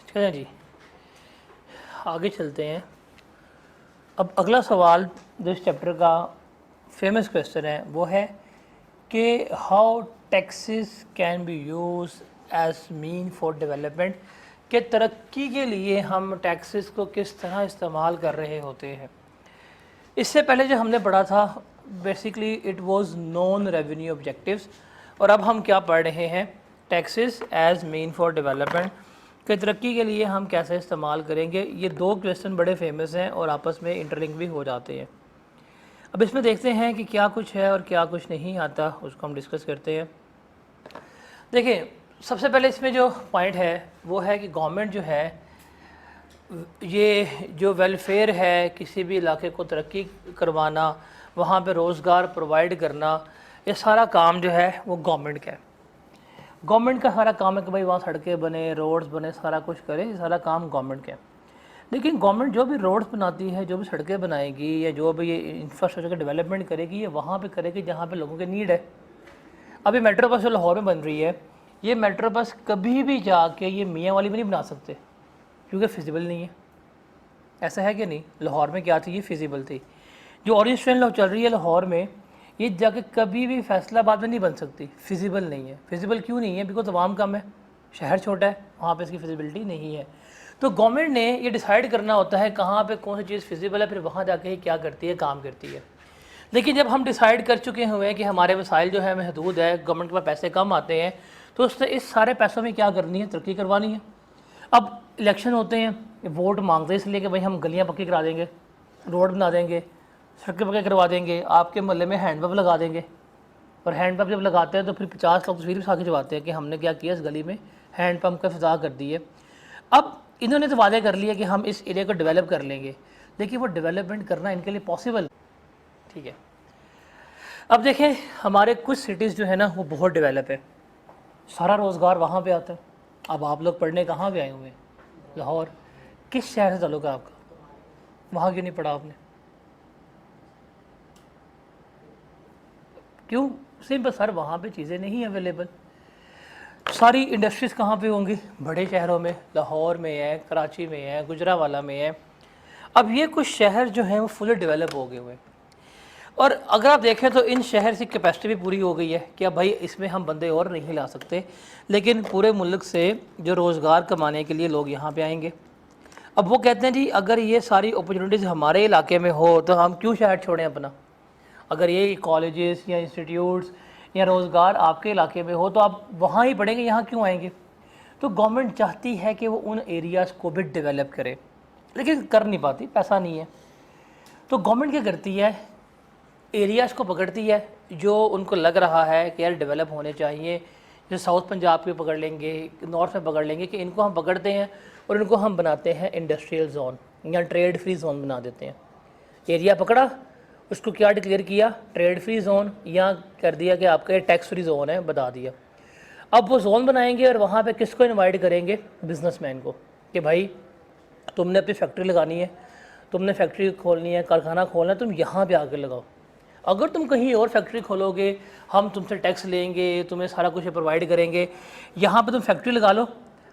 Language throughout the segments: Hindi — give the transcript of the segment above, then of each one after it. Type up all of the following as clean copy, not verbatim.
चलें जी, आगे चलते हैं। अब अगला सवाल जो इस चैप्टर का फेमस क्वेश्चन है वो है कि how taxes can be use as mean for development, कि तरक्की के लिए हम टैक्सेस को किस तरह इस्तेमाल कर रहे होते हैं। इससे पहले जो हमने पढ़ा था basically it was non revenue objectives, और अब हम क्या पढ़ रहे हैं, taxes as mean for development, कि तरक्की के लिए हम कैसे इस्तेमाल करेंगे। ये दो क्वेश्चन बड़े फेमस हैं और आपस में इंटरलिंक भी हो जाते हैं। अब इसमें देखते हैं कि क्या कुछ है और क्या कुछ नहीं आता, उसको हम डिस्कस करते हैं। देखिए, सबसे पहले इसमें जो पॉइंट है वो है कि गवर्नमेंट जो है, ये जो वेलफेयर है, किसी भी इलाके को तरक्की करवाना, वहाँ पे रोज़गार प्रोवाइड करना, ये सारा काम जो है वो गवर्नमेंट का है। गवर्नमेंट का सारा काम है कि भाई वहाँ सड़कें बने, रोड्स बने, सारा कुछ करे, ये सारा काम गवर्नमेंट का है। लेकिन गवर्नमेंट जो भी रोड्स बनाती है, जो भी सड़कें बनाएगी या जो भी ये इंफ्रास्ट्रक्चर का डेवलपमेंट करेगी, ये वहाँ पे करेगी जहाँ पे लोगों की नीड है। अभी मेट्रो बस जो लाहौर में बन रही है, ये मेट्रो बस कभी भी जाके ये मियाँ वाली भी नहीं बना सकते क्योंकि फिजिबल नहीं है। ऐसा है कि नहीं? लाहौर में क्या थी, ये फिजिबल थी। जो ऑरेंज ट्रेन चल रही है लाहौर में, ये जाके कभी भी फैसलाबाद में नहीं बन सकती, फिजिबल नहीं है। फिजिबल क्यों नहीं है? बिकॉज आवाम कम है, शहर छोटा है, वहाँ पे इसकी फिजिबिलिटी नहीं है। तो गवर्नमेंट ने ये डिसाइड करना होता है कहाँ पे कौन सी चीज़ फिजिबल है, फिर वहाँ जाके ही क्या करती है, काम करती है। लेकिन जब हम डिसाइड कर चुके हुए हैं कि हमारे वसाइल जो है महदूद है, गवर्नमेंट के पास पैसे कम आते हैं, तो उससे इस सारे पैसों में क्या करनी है, तरक्की करवानी है। अब इलेक्शन होते हैं, वोट मांगते हैं इसलिए कि भाई हम गलियाँ पक्की करा देंगे, रोड बना देंगे, सड़कें पक्के करवा देंगे, आपके मोहल्ले में हैंडपम्प लगा देंगे। और हैंडपम्प जब लगाते हैं तो फिर 50 लोग तस्वीर भी साथ खिंचवाते हैं कि हमने क्या किया, इस गली में हैंडपम्प का फिजा कर दी है। अब इन्होंने तो वादे कर लिए कि हम इस एरिया को डेवलप कर लेंगे, लेकिन वो डेवलपमेंट करना इनके लिए पॉसिबल, ठीक है। अब देखें, हमारे कुछ सिटीज़ जो है ना वो बहुत डेवलप है, सारा रोज़गार वहाँ पे आता है। अब आप लोग पढ़ने कहाँ पे आए हुए हैं? लाहौर। किस शहर से ताल्लुक़ है आपका? वहाँ क्यों नहीं पढ़ा आपने? क्यों? सिंपल सर, वहाँ पे चीज़ें नहीं अवेलेबल। सारी इंडस्ट्रीज़ कहाँ पे होंगी? बड़े शहरों में, लाहौर में है, कराची में है, गुजरावाला में है। अब ये कुछ शहर जो हैं वो फुली डेवलप हो गए हुए हैं, और अगर आप देखें तो इन शहर की कैपेसिटी भी पूरी हो गई है कि अब भाई इसमें हम बंदे और नहीं ला सकते, लेकिन पूरे मुल्क से जो रोज़गार कमाने के लिए लोग यहाँ पे आएंगे। अब वो कहते हैं जी अगर ये सारी अपॉर्चुनिटीज़ हमारे इलाके में हो तो हम क्यों शहर छोड़ें अपना। अगर ये कॉलेजेस या इंस्टीट्यूट्स या रोज़गार आपके इलाके में हो तो आप वहाँ ही पढ़ेंगे, यहाँ क्यों आएंगे। तो गवर्नमेंट चाहती है कि वो उन एरियाज़ को भी डेवलप करे, लेकिन कर नहीं पाती, पैसा नहीं है। तो गवर्नमेंट क्या करती है, एरियाज़ को पकड़ती है जो उनको लग रहा है कि यार डेवलप होने चाहिए। जैसे साउथ पंजाब के पकड़ लेंगे, नॉर्थ में पकड़ लेंगे, कि इनको हम पकड़ते हैं और इनको हम बनाते हैं इंडस्ट्रियल जोन या ट्रेड फ्री जोन बना देते हैं। एरिया पकड़ा, उसको क्या डिक्लेयर किया, ट्रेड फ्री जोन, या कर दिया कि आपका ये टैक्स फ्री जोन है, बता दिया। अब वो जोन बनाएंगे और वहाँ पे किसको इनवाइट करेंगे, बिजनेसमैन को, कि भाई तुमने अपनी फैक्ट्री लगानी है, तुमने फैक्ट्री खोलनी है, कारखाना खोलना है, तुम यहाँ पे आकर लगाओ। अगर तुम कहीं और फैक्ट्री खोलोगे हम तुमसे टैक्स लेंगे, तुम्हें सारा कुछ प्रोवाइड करेंगे। यहाँ पे तुम फैक्ट्री लगा लो,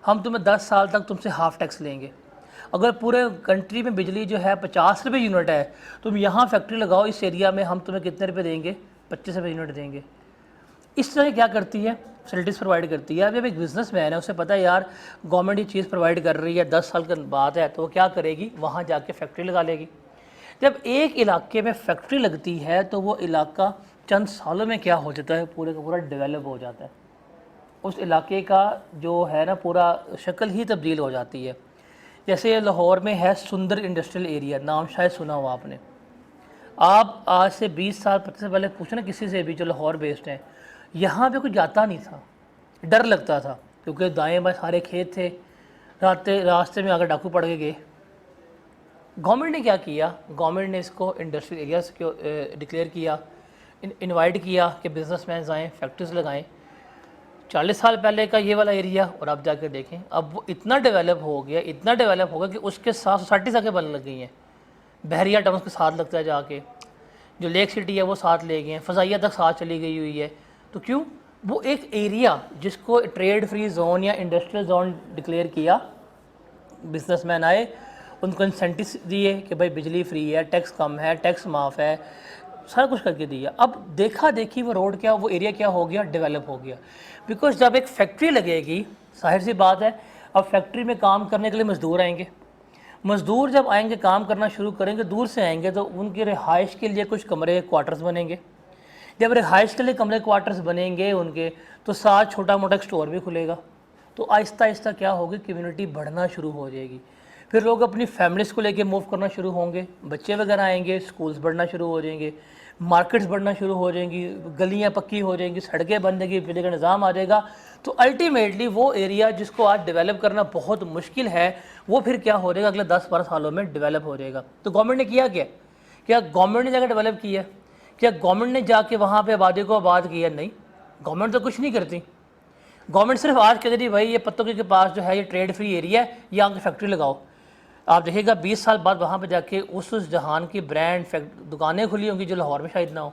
हम तुम्हें 10 साल तक तुमसे हाफ़ टैक्स लेंगे। अगर पूरे कंट्री में बिजली जो है 50 रुपये यूनिट है, तुम यहाँ फैक्ट्री लगाओ इस एरिया में, हम तुम्हें कितने रुपये देंगे, 25 रुपये यूनिट देंगे। इस तरह क्या करती है, फैसिलिटीज़ प्रोवाइड करती है। अब जब एक बिज़नेसमैन है, उसे पता है यार गवर्नमेंट ये चीज़ प्रोवाइड कर रही है, 10 साल की बात है, तो वो क्या करेगी, वहाँ जाके फैक्ट्री लगा लेगी। जब एक इलाके में फैक्ट्री लगती है तो वो इलाका चंद सालों में क्या हो जाता है, पूरे का पूरा डेवलप हो जाता है। उस इलाके का जो है ना पूरा शक्ल ही तब्दील हो जाती है। जैसे लाहौर में है सुंदर इंडस्ट्रियल एरिया, नाम शायद सुना हो आपने। आप आज से 20 साल 25 साल पहले पूछना किसी से भी जो लाहौर बेस्ड है, यहाँ पे कुछ जाता नहीं था, डर लगता था, क्योंकि दाएँ बाएँ सारे खेत थे, रास्ते में आकर डाकू पड़ के गए। गवर्नमेंट ने क्या किया, गवर्नमेंट ने इसको इंडस्ट्रियल एरियाज को डिक्लेयर किया, इनवाइट किया कि बिजनेसमैन आएँ, फैक्ट्रीज लगाएं। 40 साल पहले का ये वाला एरिया, और अब जाकर देखें अब वो इतना डेवलप हो गया, इतना डेवलप हो गया कि उसके साथ सोसाइटीज़ आके बनने लग गई हैं। बहरिया टाउन के साथ लगता है जाके, जो लेक सिटी है वो साथ ले गए हैं, फ़ज़ाइया तक साथ चली गई हुई है। तो क्यों, वो एक एरिया जिसको ट्रेड फ्री जोन या इंडस्ट्रियल जोन डिक्लेयर किया, बिजनेसमैन आए, उनको इंसेंटिव्स दिए कि भाई बिजली फ्री है, टैक्स कम है, टैक्स माफ़ है, सारा कुछ करके दिया। अब देखा देखी वो रोड क्या, वो एरिया क्या हो गया, डेवलप हो गया। बिकॉज जब एक फैक्ट्री लगेगी, जाहिर सी बात है, अब फैक्ट्री में काम करने के लिए मज़दूर आएंगे। मज़दूर जब आएंगे काम करना शुरू करेंगे, दूर से आएंगे, तो उनकी रिहाइश के लिए कुछ कमरे क्वार्टर्स बनेंगे। जब रिहाइश के लिए कमरे क्वार्टर्स बनेंगे उनके, तो साथ छोटा मोटा एक स्टोर भी खुलेगा। तो आहिस्ता आहिस्ता क्या होगी, कम्युनिटी बढ़ना शुरू हो जाएगी। फिर लोग अपनी फैमिलीज़ को लेके मूव करना शुरू होंगे, बच्चे वगैरह आएंगे, स्कूल्स बढ़ना शुरू हो जाएंगे, मार्केट्स बढ़ना शुरू हो जाएंगी, गलियां पक्की हो जाएंगी, सड़कें बन जाएंगी, बिजली का निज़ाम आ जाएगा। तो अल्टीमेटली वो एरिया जिसको आज डेवलप करना बहुत मुश्किल है, वो फिर क्या हो जाएगा, अगले 10-12 सालों में डेवलप हो जाएगा। तो गवर्नमेंट ने किया क्या गवर्नमेंट ने जाकर डेवलप किया? क्या गवर्नमेंट ने जाके वहाँ पे आबादी को आबाद किया? नहीं, गवर्नमेंट तो कुछ नहीं करती। गवर्नमेंट सिर्फ आज कहती थी भाई ये पत्तों के पास जो है ये ट्रेड फ्री एरिया है, यहाँ की फैक्ट्री लगाओ। आप देखिएगा 20 साल बाद वहाँ पे जाके उस जहान की ब्रांड दुकानें खुली होंगी जो लाहौर में शायद ना हो।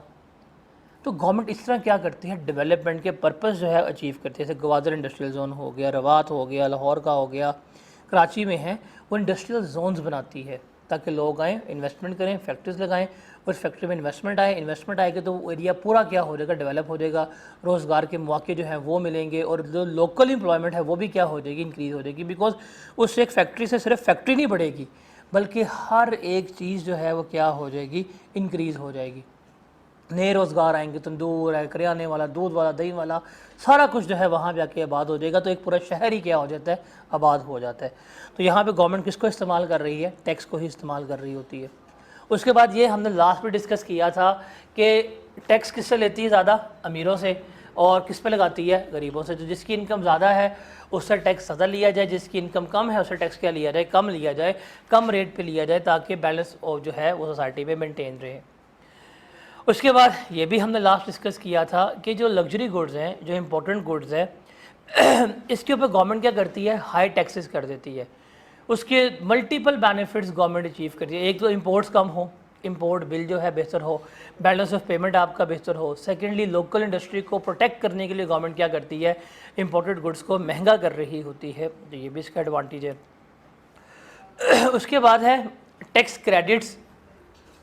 तो गवर्नमेंट इस तरह क्या करती है, डेवलपमेंट के पर्पस जो है अचीव करती है। जैसे गवादर इंडस्ट्रियल जोन हो गया, रवात हो गया, लाहौर का हो गया, कराची में है, वो इंडस्ट्रियल जोन्स बनाती है ताकि लोग आएँ, इन्वेस्टमेंट करें, फैक्ट्रीज लगाएं, उस फैक्ट्री में इन्वेस्टमेंट आएगी तो वो एरिया पूरा क्या हो जाएगा, डेवलप हो जाएगा। रोज़गार के मौके जो हैं वो मिलेंगे, और जो लोकल एम्प्लॉयमेंट है वो भी क्या हो जाएगी, इंक्रीज़ हो जाएगी। बिकॉज उस एक फैक्ट्री से सिर्फ फैक्ट्री नहीं बढ़ेगी, बल्कि हर एक चीज़ जो है वो क्या हो जाएगी, इंक्रीज़ हो जाएगी। नए रोज़गार आएंगे, तंदूर है, करियाने वाला, दूध वाला, दही वाला, सारा कुछ जो है वहाँ जाके आबाद हो जाएगा। तो एक पूरा शहर ही क्या हो जाता है, आबाद हो जाता है। तो यहाँ पे गवर्नमेंट किसको इस्तेमाल कर रही है, टैक्स को ही इस्तेमाल कर रही होती है। उसके बाद ये हमने लास्ट में डिस्कस किया था कि टैक्स किससे लेती है ज़्यादा, अमीरों से, और किस पे लगाती है, गरीबों से। तो जिसकी इनकम ज़्यादा है उससे टैक्स ज़्यादा लिया जाए, जिसकी इनकम कम है उससे टैक्स क्या लिया जाए, कम लिया जाए, कम रेट पे लिया जाए, ताकि बैलेंस जो है वो सोसाइटी में मेंटेन रहे। उसके बाद ये भी हमने लास्ट डिस्कस किया था कि जो लग्जरी गुड्स हैं, जो इम्पोर्टेंट गुड्स हैं इसके ऊपर गवर्नमेंट क्या करती है, हाई टैक्सेस कर देती है। उसके मल्टीपल बेनिफिट्स गवर्नमेंट अचीव करती है। एक तो इंपोर्ट्स कम हो, इंपोर्ट बिल जो है बेहतर हो, बैलेंस ऑफ पेमेंट आपका बेहतर हो। सेकेंडली लोकल इंडस्ट्री को प्रोटेक्ट करने के लिए गवर्नमेंट क्या करती है, इंपोर्टेड गुड्स को महंगा कर रही होती है। तो ये भी इसका एडवांटेज है। उसके बाद है टैक्स क्रेडिट्स।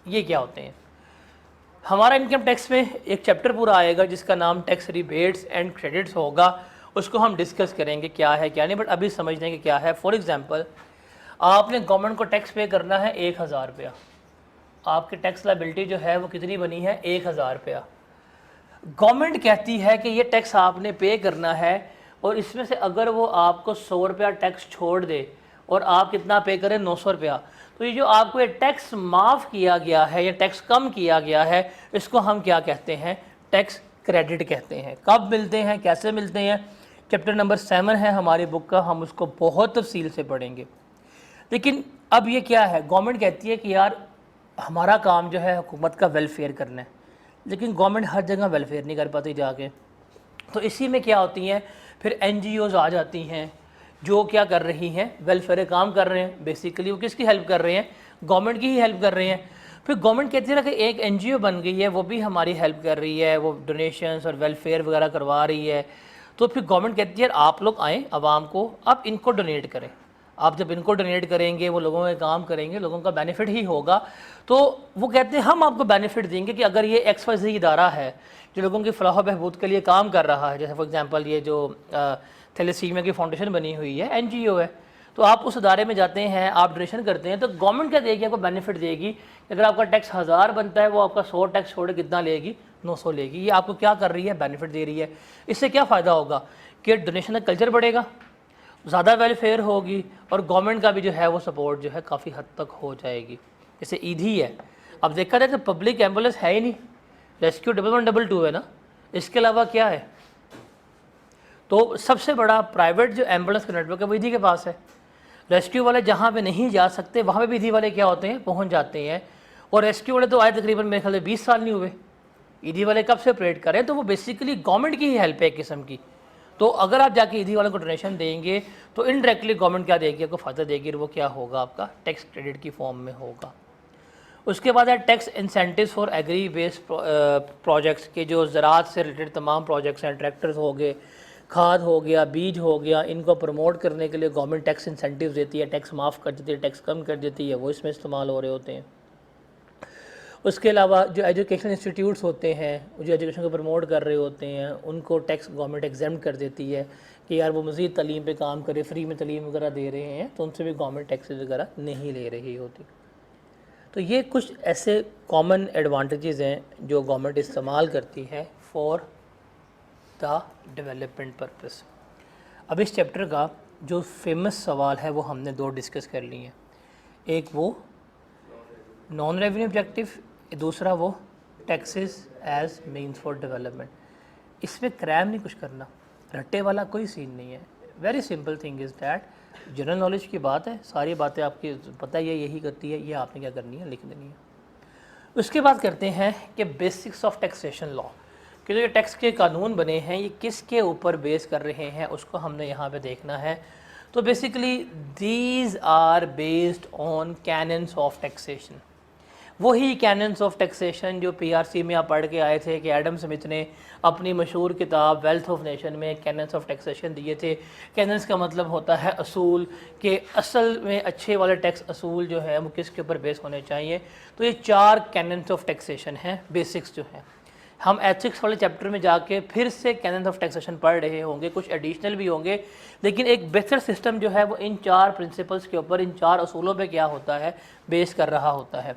ये क्या होते हैं, हमारा इनकम टैक्स में एक चैप्टर पूरा आएगा जिसका नाम टैक्स रिबेट्स एंड क्रेडिट्स होगा, उसको हम डिस्कस करेंगे क्या है क्या नहीं, बट अभी समझने के क्या है। फॉर एग्जांपल, आपने गवर्नमेंट को टैक्स पे करना है 1000 रुपया, आपकी टैक्स लायबिलिटी जो है वो कितनी बनी है, 1000 रुपया। गवर्नमेंट कहती है कि ये टैक्स आपने पे करना है, और इसमें से अगर वो आपको 100 रुपया टैक्स छोड़ दे और आप कितना पे करें, 900 रुपया, तो ये जो आपको ये टैक्स माफ़ किया गया है या टैक्स कम किया गया है, इसको हम क्या कहते हैं, टैक्स क्रेडिट कहते हैं। कब मिलते हैं, कैसे मिलते हैं, चैप्टर नंबर 7 है हमारी बुक का, हम उसको बहुत तफसील से पढ़ेंगे। लेकिन अब ये क्या है, गवर्नमेंट कहती है कि यार हमारा काम जो है हुकूमत का वेलफेयर करना है, लेकिन गवर्नमेंट हर जगह वेलफेयर नहीं कर पाती जाके। तो इसी में क्या होती हैं, फिर NGOs आ जाती हैं जो क्या कर रही हैं, वेलफेयर काम कर रहे हैं। बेसिकली वो किसकी हेल्प कर रहे हैं, गवर्नमेंट की ही हेल्प कर रहे हैं। फिर गवर्नमेंट कहती है ना कि एक NGO बन गई है, वो भी हमारी हेल्प कर रही है, वो डोनेशंस और वेलफेयर वगैरह करवा रही है। तो फिर गवर्नमेंट कहती है आप लोग आएँ आवाम को, आप इनको डोनेट करें। आप जब इनको डोनेट करेंगे, वो लोगों में काम करेंगे, लोगों का बेनिफिट ही होगा। तो वो कहते हैं हम आपको बेनिफिट देंगे कि अगर ये XYZ इदारा है जो लोगों की फलाह बहबूद के लिए काम कर रहा है, जैसे फॉर एग्जांपल ये जो थैलेसीमिया की फाउंडेशन बनी हुई है, NGO है, तो आप उस अदारे में जाते हैं, आप डोनेशन करते हैं, तो गवर्नमेंट क्या देगी, आपको बेनिफिट देगी। अगर आपका टैक्स 1000 बनता है, वो आपका 100 टैक्स छोड़ कितना लेगी, 900 लेगी। ये आपको क्या कर रही है, बेनिफिट दे रही है। इससे क्या फ़ायदा होगा कि डोनेशन का कल्चर बढ़ेगा, ज़्यादा वेलफेयर होगी, और गवर्नमेंट का भी जो है वो सपोर्ट जो है काफ़ी हद तक हो जाएगी। जैसे ईदी है, अब देखा जाए तो पब्लिक एम्बुलेंस है ही नहीं, रेस्क्यू 1112 है ना, इसके अलावा क्या है। तो सबसे बड़ा प्राइवेट जो एम्बुलेंस का नेटवर्क है वो ईदी के पास है। रेस्क्यू वाले जहाँ पे नहीं जा सकते वहाँ पे भी ईदी वाले क्या होते हैं, पहुँच जाते हैं। और रेस्क्यू वाले तो आए तकरीबन मेरे ख्याल से 20 साल नहीं हुए, ईदी वाले कब से ऑपरेट करें। तो वो बेसिकली गवर्नमेंट की ही हेल्प है एक किस्म की। तो अगर आप जाके ईदी वालों को डोनेशन देंगे तो इनडायरेक्टली गवर्नमेंट क्या देगी, आपको फ़ायदा देगी, और वो क्या होगा, आपका टैक्स क्रेडिट की फॉर्म में होगा। उसके बाद है tax incentives for agri based projects के, जो ज़राअत से रिलेटेड तमाम प्रोजेक्ट्स हैं, ट्रैक्टर्स हो गए, खाद हो गया, बीज हो गया, इनको प्रमोट करने के लिए गवर्नमेंट टैक्स इंसेंटिव देती है, टैक्स माफ़ कर देती है, टैक्स कम कर देती है, वो इसमें इस्तेमाल हो रहे होते हैं। उसके अलावा जो एजुकेशन इंस्टीट्यूट्स होते हैं, जो एजुकेशन को प्रमोट कर रहे होते हैं, उनको टैक्स गवर्नमेंट एग्जेम्प्ट कर देती है कि यार वो मज़ीद तालीम पे काम करे, फ्री में तालीम वगैरह दे रहे हैं, तो उनसे भी गवर्नमेंट टैक्सेस वगैरह नहीं ले रही होती। तो ये कुछ ऐसे कॉमन एडवांटेजेस हैं जो गवर्नमेंट इस्तेमाल करती है फॉर द डेवलपमेंट पर्पस। अब इस चैप्टर का जो फेमस सवाल है वो हमने दो डिस्कस कर लिए हैं, एक वो नॉन रेवेन्यू ऑब्जेक्टिव, दूसरा वो taxes as means for development. इसमें क्रैम नहीं कुछ करना, रट्टे वाला कोई सीन नहीं है। Very simple thing is that general knowledge की बात है, सारी बातें आपकी पता ही है, यही करती है, ये आपने क्या करनी है, लिख देनी है। उसके बाद करते हैं कि बेसिक्स ऑफ टैक्सेशन लॉ, कि जो टैक्स के कानून बने हैं ये किसके ऊपर बेस कर रहे हैं, उसको हमने यहाँ पे देखना है। तो basically these are based on canons of taxation, वही कैनन्स ऑफ टैक्सेशन जो पीआरसी में आप पढ़ के आए थे कि एडम स्मिथ ने अपनी मशहूर किताब वेल्थ ऑफ नेशन में कैनन्स ऑफ टैक्सेशन दिए थे। कैनन्स का मतलब होता है असूल, के असल में अच्छे वाले टैक्स असूल जो है वो किसके ऊपर बेस होने चाहिए। तो ये 4 कैनन्स ऑफ टैक्सेशन हैं, बेसिक्स जो हैं। हम एथिक्स वाले चैप्टर में जाके फिर से कैनन्स ऑफ टैक्सेशन पढ़ रहे होंगे, कुछ एडिशनल भी होंगे, लेकिन एक बेहतर सिस्टम जो है वो इन 4 प्रिंसिपल्स के ऊपर, इन 4 असूलों पे क्या होता है, बेस कर रहा होता है।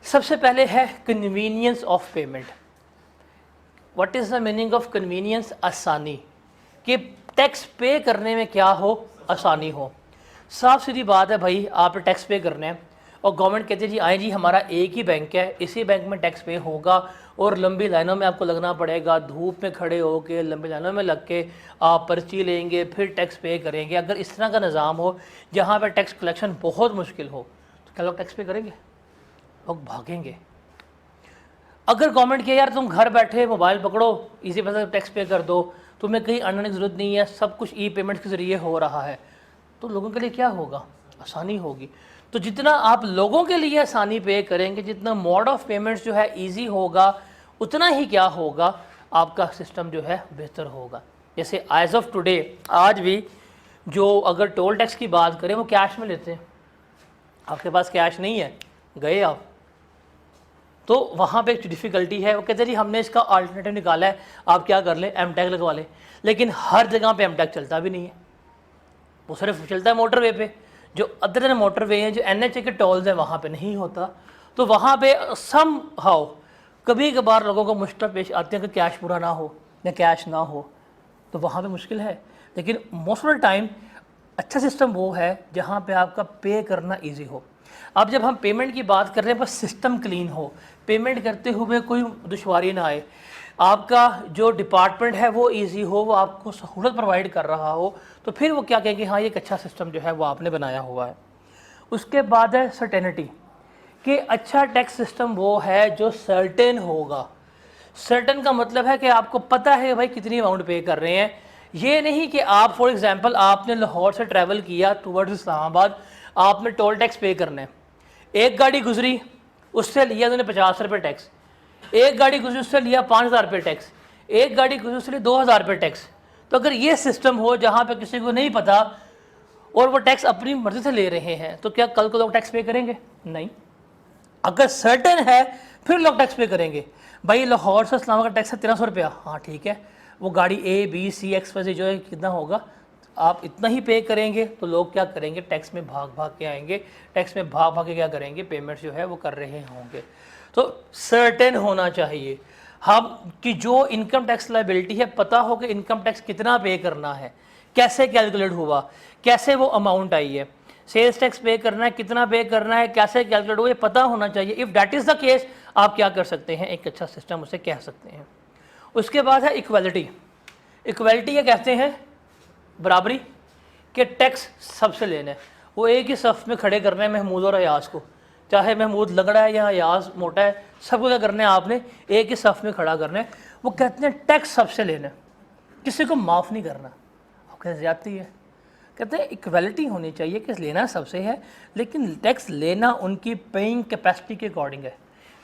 सबसे पहले है convenience of payment. What is the meaning of convenience? आसानी, कि टैक्स पे करने में क्या हो, आसानी हो। साफ सीधी बात है भाई, आप टैक्स पे करना है और गवर्नमेंट कहती है जी आए जी हमारा एक ही बैंक है, इसी बैंक में टैक्स पे होगा और लंबी लाइनों में आपको लगना पड़ेगा, धूप में खड़े होकर लंबी लाइनों में लग के आप पर्ची लेंगे फिर टैक्स पे करेंगे। अगर इस तरह का निज़ाम हो जहाँ पर टैक्स कलेक्शन बहुत मुश्किल हो तो क्या लोग टैक्स पे करेंगे? लोग भागेंगे। अगर गवर्नमेंट के यार तुम घर बैठे मोबाइल पकड़ो, इसी पैसे टैक्स पे कर दो, तुम्हें कहीं आने की ज़रूरत नहीं है, सब कुछ ई पेमेंट के ज़रिए हो रहा है, तो लोगों के लिए क्या होगा? आसानी होगी। तो जितना आप लोगों के लिए आसानी पे करेंगे, जितना मोड ऑफ पेमेंट्स जो है ईजी होगा, उतना ही क्या होगा, आपका सिस्टम जो है बेहतर होगा। जैसे एज ऑफ टुडे, आज भी जो अगर टोल टैक्स की बात करें वो कैश में लेते हैं। आपके पास कैश नहीं है, गए आप, तो वहाँ पे एक डिफ़िकल्टी है। वो कहते हैं जी हमने इसका अल्टरनेटिव निकाला है, आप क्या कर लें, एम टैग लगवा लें। लेकिन हर जगह पे एम टैग चलता भी नहीं है, वो सिर्फ चलता है मोटरवे पे। जो अदर मोटरवे हैं, जो NHA के टोल्स हैं, वहाँ पे नहीं होता। तो वहाँ पे सम हाउ कभी कभार लोगों को मुश्किल पेश आती है कि कैश पूरा ना हो या कैश ना हो, तो वहाँ पे मुश्किल है। लेकिन मोस्ट ऑफ द टाइम अच्छा सिस्टम वो है जहाँ पे आपका पे करना ईजी हो। अब जब हम पेमेंट की बात कर रहे हैं, बस सिस्टम क्लीन हो, पेमेंट करते हुए कोई दुश्वारी ना आए, आपका जो डिपार्टमेंट है वो इजी हो, वो आपको सहूलत प्रोवाइड कर रहा हो, तो फिर वो क्या कहेंगे, हाँ ये एक अच्छा सिस्टम जो है वो आपने बनाया हुआ है। उसके बाद है सर्टेनिटी, कि अच्छा टैक्स सिस्टम वो है जो सर्टेन होगा। सर्टेन का मतलब है कि आपको पता है भाई कितनी अमाउंट पे कर रहे हैं। ये नहीं कि आप फॉर एग्जांपल आपने लाहौर से ट्रैवल किया टूवर्ड्स इस्लामाबाद, आपने टोल टैक्स पे करना है, एक गाड़ी गुजरी उससे लिया उन्होंने 50 रुपये टैक्स, एक गाड़ी गुजरी उससे लिया 5000 रुपये टैक्स, एक गाड़ी गुजरी उससे लिया 2000 रुपये टैक्स। तो अगर ये सिस्टम हो जहाँ पे किसी को नहीं पता और वो टैक्स अपनी मर्जी से ले रहे हैं, तो क्या कल को लोग टैक्स पे करेंगे? नहीं। अगर सर्टेन है फिर लोग टैक्स पे करेंगे। भाई लाहौर से इस्लामाबाद का टैक्स है 1300 रुपया, हाँ ठीक है, वो गाड़ी A, B, C, X जो है कितना होगा, आप इतना ही पे करेंगे, तो लोग क्या करेंगे, टैक्स में भाग भाग के आएंगे, टैक्स में भाग भाग के क्या करेंगे, पेमेंट्स जो है वो कर रहे होंगे। तो सर्टेन होना चाहिए हम कि जो इनकम टैक्स लायबिलिटी है, पता हो कि इनकम टैक्स कितना पे करना है, कैसे कैलकुलेट हुआ, कैसे वो अमाउंट आई है, सेल्स टैक्स पे करना है, कितना पे करना है, कैसे कैलकुलेट हुआ, ये पता होना चाहिए। If that is the case, आप क्या कर सकते हैं, एक अच्छा सिस्टम उसे कह सकते हैं। उसके बाद है इक्वालिटी। इक्वालिटी ये कहते हैं बराबरी, के टैक्स सबसे लेना है, वो एक ही सफ़ में खड़े करना है महमूद और अयाज को, चाहे महमूद लगड़ा है या अयाज मोटा है, सबको क्या करना है, आपने एक ही सफ़ में खड़ा करना है। वो कहते हैं टैक्स सबसे लेना है, किसी को माफ़ नहीं करना। आपके ज़्यादती है, कहते हैं इक्वालिटी होनी चाहिए कि लेना सबसे है, लेकिन टैक्स लेना उनकी पेइंग कैपेसिटी के अकॉर्डिंग है।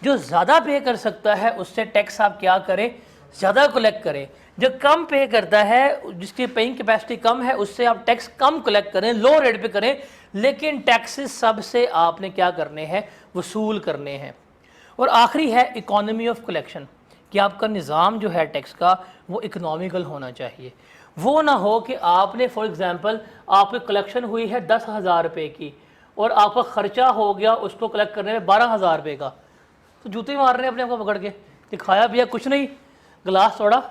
जो ज़्यादा पे कर सकता है उससे टैक्स आप क्या करें, ज़्यादा कलेक्ट करें। जो कम पे करता है, जिसकी पेइंग कैपेसिटी कम है, उससे आप टैक्स कम कलेक्ट करें, लो रेट पे करें, लेकिन टैक्सेस सबसे आपने क्या करने हैं, वसूल करने हैं। और आखिरी है इकोनॉमी ऑफ कलेक्शन, कि आपका निज़ाम जो है टैक्स का वो इकोनॉमिकल होना चाहिए। वो ना हो कि आपने फॉर एग्ज़ाम्पल आपकी कलेक्शन हुई है 10,000 रुपये की और आपका ख़र्चा हो गया उसको कलेक्ट करने में 12,000 रुपये का, तो जूते मार रहे हैं अपने आप को पकड़ के, दिखाया भैया कुछ नहीं, गिलास थोड़ा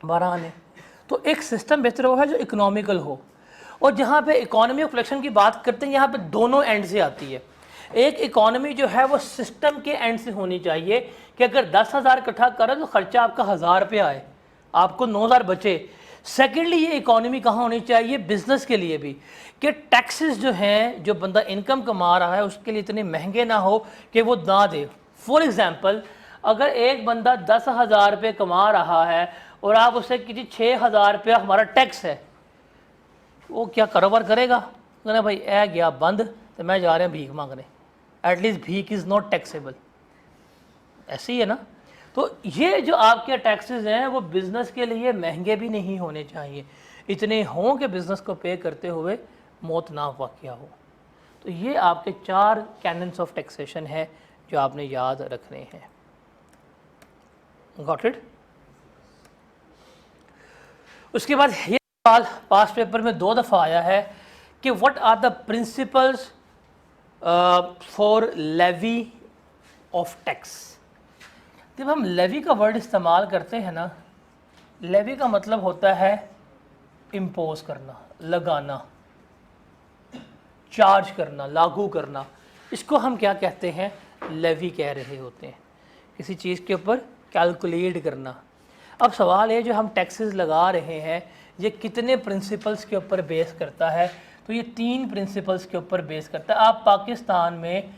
12 आने। तो एक सिस्टम बेहतर वो है जो इकोनॉमिकल हो। और जहाँ पे इकोनॉमी ऑफ कलेक्शन की बात करते हैं, यहाँ पे दोनों एंड से आती है। एक इकोनॉमी जो है वो सिस्टम के एंड से होनी चाहिए कि अगर 10,000 इकट्ठा करें तो खर्चा आपका 1,000 रुपये आए, आपको 9,000 बचे। सेकेंडली ये इकोनॉमी कहाँ होनी चाहिए, बिजनेस के लिए भी, कि टैक्सेस जो हैं, जो बंदा इनकम कमा रहा है उसके लिए इतने महंगे ना हो कि वो ना दे। फॉर एग्जांपल अगर एक बंदा 10,000 रुपये कमा रहा है और आप उससे किसी 6,000 रुपया हमारा टैक्स है, वो क्या कारोबार करेगा? कहना भाई ऐ गया बंद तो मैं जा रहा हूँ भीख मांगने, एटलीस्ट भीख इज़ नॉट टैक्सेबल। ऐसे ही है ना। तो ये जो आपके टैक्सेस हैं वो बिज़नेस के लिए महंगे भी नहीं होने चाहिए, इतने हों कि बिज़नेस को पे करते हुए मौत ना वाक़या हो। तो ये आपके 4 कैनन्स ऑफ टैक्सेशन है जो आपने याद रखने हैं। Got it? उसके बाद ये सवाल पास्ट पेपर में 2 दफ़ा आया है कि what are the principles for levy of tax. जब हम लेवी का वर्ड इस्तेमाल करते हैं ना, लेवी का मतलब होता है इम्पोज करना, लगाना, चार्ज करना, लागू करना। इसको हम क्या कहते हैं, लेवी कह रहे होते हैं, किसी चीज़ के ऊपर कैलकुलेट करना। अब सवाल है जो हम टैक्सेस लगा रहे हैं ये कितने प्रिंसिपल्स के ऊपर बेस करता है, तो ये 3 प्रिंसिपल्स के ऊपर बेस करता है। आप पाकिस्तान में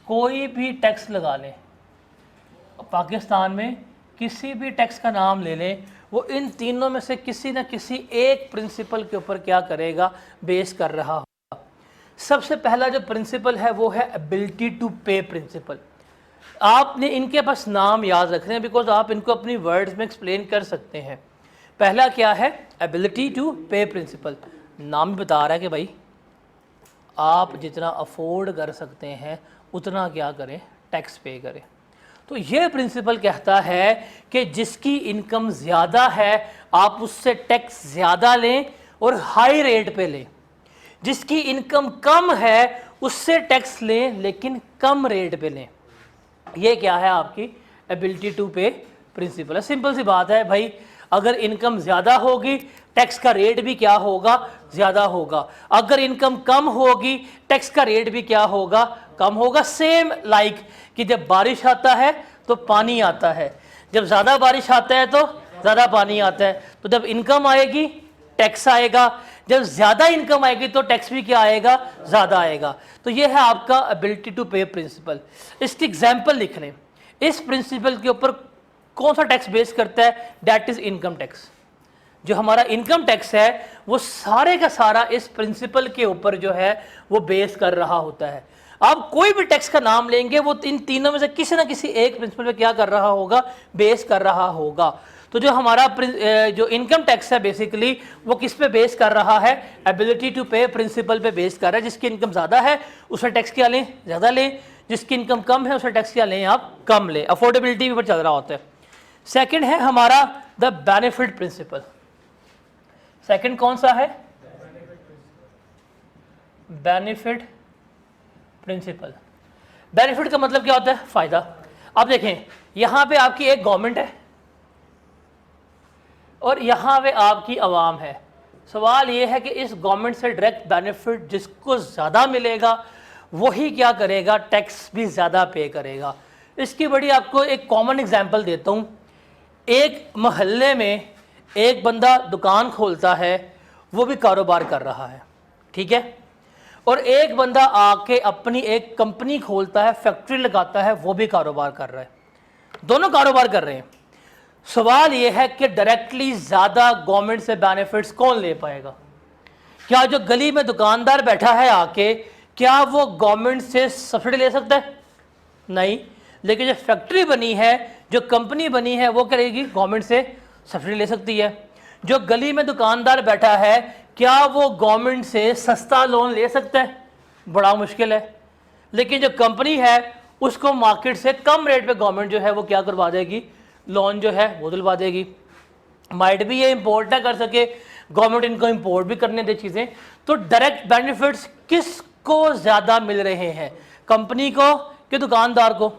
कोई भी टैक्स लगा लें, पाकिस्तान में किसी भी टैक्स का नाम ले लें, वो इन तीनों में से किसी न किसी एक प्रिंसिपल के ऊपर क्या करेगा, बेस कर रहा होगा। सबसे पहला जो प्रिंसिपल है वो है एबिलिटी टू पे प्रिंसिपल। आपने इनके पास नाम याद रखने हैं बिकॉज आप इनको अपनी वर्ड्स में एक्सप्लेन कर सकते हैं। पहला क्या है, एबिलिटी टू पे प्रिंसिपल। नाम भी बता रहा है कि भाई आप जितना अफोर्ड कर सकते हैं उतना क्या करें, टैक्स पे करें। तो ये प्रिंसिपल कहता है कि जिसकी इनकम ज़्यादा है आप उससे टैक्स ज़्यादा लें और हाई रेट पे लें, जिसकी इनकम कम है उससे टैक्स लें लेकिन कम रेट पे लें। ये क्या है, आपकी एबिलिटी टू पे प्रिंसिपल है। सिंपल सी बात है भाई, अगर इनकम ज़्यादा होगी टैक्स का रेट भी क्या होगा, ज़्यादा होगा। अगर इनकम कम होगी टैक्स का रेट भी क्या होगा, कम होगा। सेम लाइक कि जब बारिश आता है तो पानी आता है, जब ज़्यादा बारिश आता है तो ज़्यादा पानी आता है। तो जब इनकम आएगी टैक्स आएगा, जब ज़्यादा इनकम आएगी तो टैक्स भी क्या आएगा, ज़्यादा आएगा। तो ये है आपका एबिलिटी टू पे प्रिंसिपल। इसकी एग्जाम्पल लिख लें, इस प्रिंसिपल के ऊपर कौन सा टैक्स बेस करता है, दैट इज़ इनकम टैक्स। जो हमारा इनकम टैक्स है वो सारे का सारा इस प्रिंसिपल के ऊपर जो है वो बेस कर रहा होता है। आप कोई भी टैक्स का नाम लेंगे वो इन तीनों में से किसी ना किसी एक प्रिंसिपल पे क्या कर रहा होगा, बेस कर रहा होगा। तो जो हमारा जो इनकम टैक्स है बेसिकली वो किस पे बेस कर रहा है, एबिलिटी टू पे प्रिंसिपल पे बेस कर रहा है। जिसकी इनकम ज़्यादा है उससे टैक्स क्या लें, ज़्यादा लें, जिसकी इनकम कम है उससे टैक्स क्या लें, आप कम लें। अफोर्डेबिलिटी पर चल रहा होता है। सेकेंड है हमारा द बेनिफिट प्रिंसिपल। सेकेंड कौन सा है, बेनिफिट प्रिंसिपल। बेनिफिट का मतलब क्या होता है, फायदा। अब देखें यहां पे आपकी एक गवर्नमेंट है और यहां पे आपकी आवाम है। सवाल यह है कि इस गवर्नमेंट से डायरेक्ट बेनिफिट जिसको ज़्यादा मिलेगा वही क्या करेगा, टैक्स भी ज़्यादा पे करेगा। इसकी बड़ी आपको एक कॉमन एग्जांपल देता हूँ। एक मोहल्ले में एक बंदा दुकान खोलता है, वो भी कारोबार कर रहा है, ठीक है, और एक बंदा आके अपनी एक कंपनी खोलता है, फैक्ट्री लगाता है, वो भी कारोबार कर रहा है, दोनों कारोबार कर रहे हैं। सवाल यह है कि डायरेक्टली ज़्यादा गवर्नमेंट से बेनिफिट्स कौन ले पाएगा? क्या जो गली में दुकानदार बैठा है आके, क्या वो गवर्नमेंट से सब्सिडी ले सकता है? नहीं। लेकिन जो फैक्ट्री बनी है, जो कंपनी बनी है, वो करेगी गवर्नमेंट से सब्सिडी ले सकती है। जो गली में दुकानदार बैठा है क्या वो गवर्नमेंट से सस्ता लोन ले सकता है? बड़ा मुश्किल है। लेकिन जो कंपनी है उसको मार्केट से कम रेट पे गवर्नमेंट जो है वो क्या करवा देगी, लोन जो है वो दिलवा देगी। माइट भी ये इंपोर्ट ना कर सके, गवर्नमेंट इनको इंपोर्ट भी करने दे चीज़ें। तो डायरेक्ट बेनिफिट्स किसको ज़्यादा मिल रहे हैं, कंपनी को कि दुकानदार को?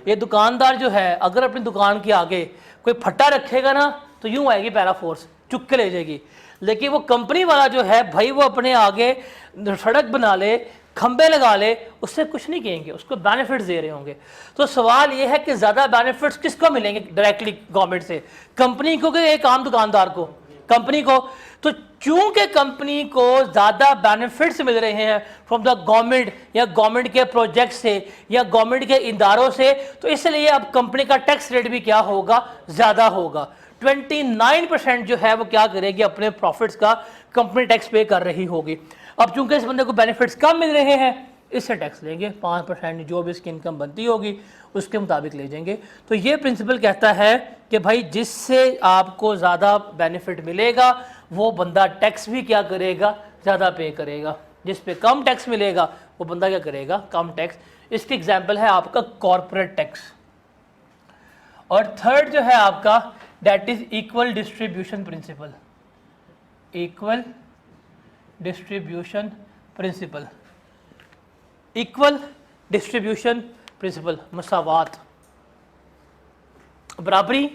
ये दुकानदार जो है अगर अपनी दुकान के आगे कोई फट्टा रखेगा ना तो यूं आएगी पैरा फोर्स, चुक के ले जाएगी। लेकिन वो कंपनी वाला जो है भाई वो अपने आगे सड़क बना ले, खंबे लगा ले, उससे कुछ नहीं कहेंगे, उसको बेनिफिट्स दे रहे होंगे। तो सवाल ये है कि ज़्यादा बेनिफिट्स किसको मिलेंगे डायरेक्टली गवर्नमेंट से, कंपनी को कि एक आम दुकानदार को? कंपनी को। तो चूंकि कंपनी को ज़्यादा बेनिफिट्स मिल रहे हैं फ्रॉम द गवर्नमेंट या गवर्नमेंट के प्रोजेक्ट से या गवर्नमेंट के इदारों से, तो इसलिए अब कंपनी का टैक्स रेट भी क्या होगा, ज़्यादा होगा। 29% जो है वो क्या करेगी, अपने प्रॉफिट्स का कंपनी टैक्स पे कर रही होगी। अब चूंकि इस बंदे को बेनिफिट्स कम मिल रहे हैं इससे टैक्स लेंगे, 5% जो भी इसकी इनकम बनती होगी उसके मुताबिक ले जाएंगे। तो ये प्रिंसिपल कहता है कि भाई जिससे आपको ज़्यादा बेनिफिट मिलेगा वो बंदा टैक्स भी क्या करेगा, ज़्यादा पे करेगा। जिस पे कम टैक्स मिलेगा वो बंदा क्या करेगा, कम टैक्स। इसकी एग्जाम्पल है आपका कॉरपोरेट टैक्स। और थर्ड जो है आपका that is equal distribution principle. Equal distribution principle, equal distribution principle, मसावात, बराबरी।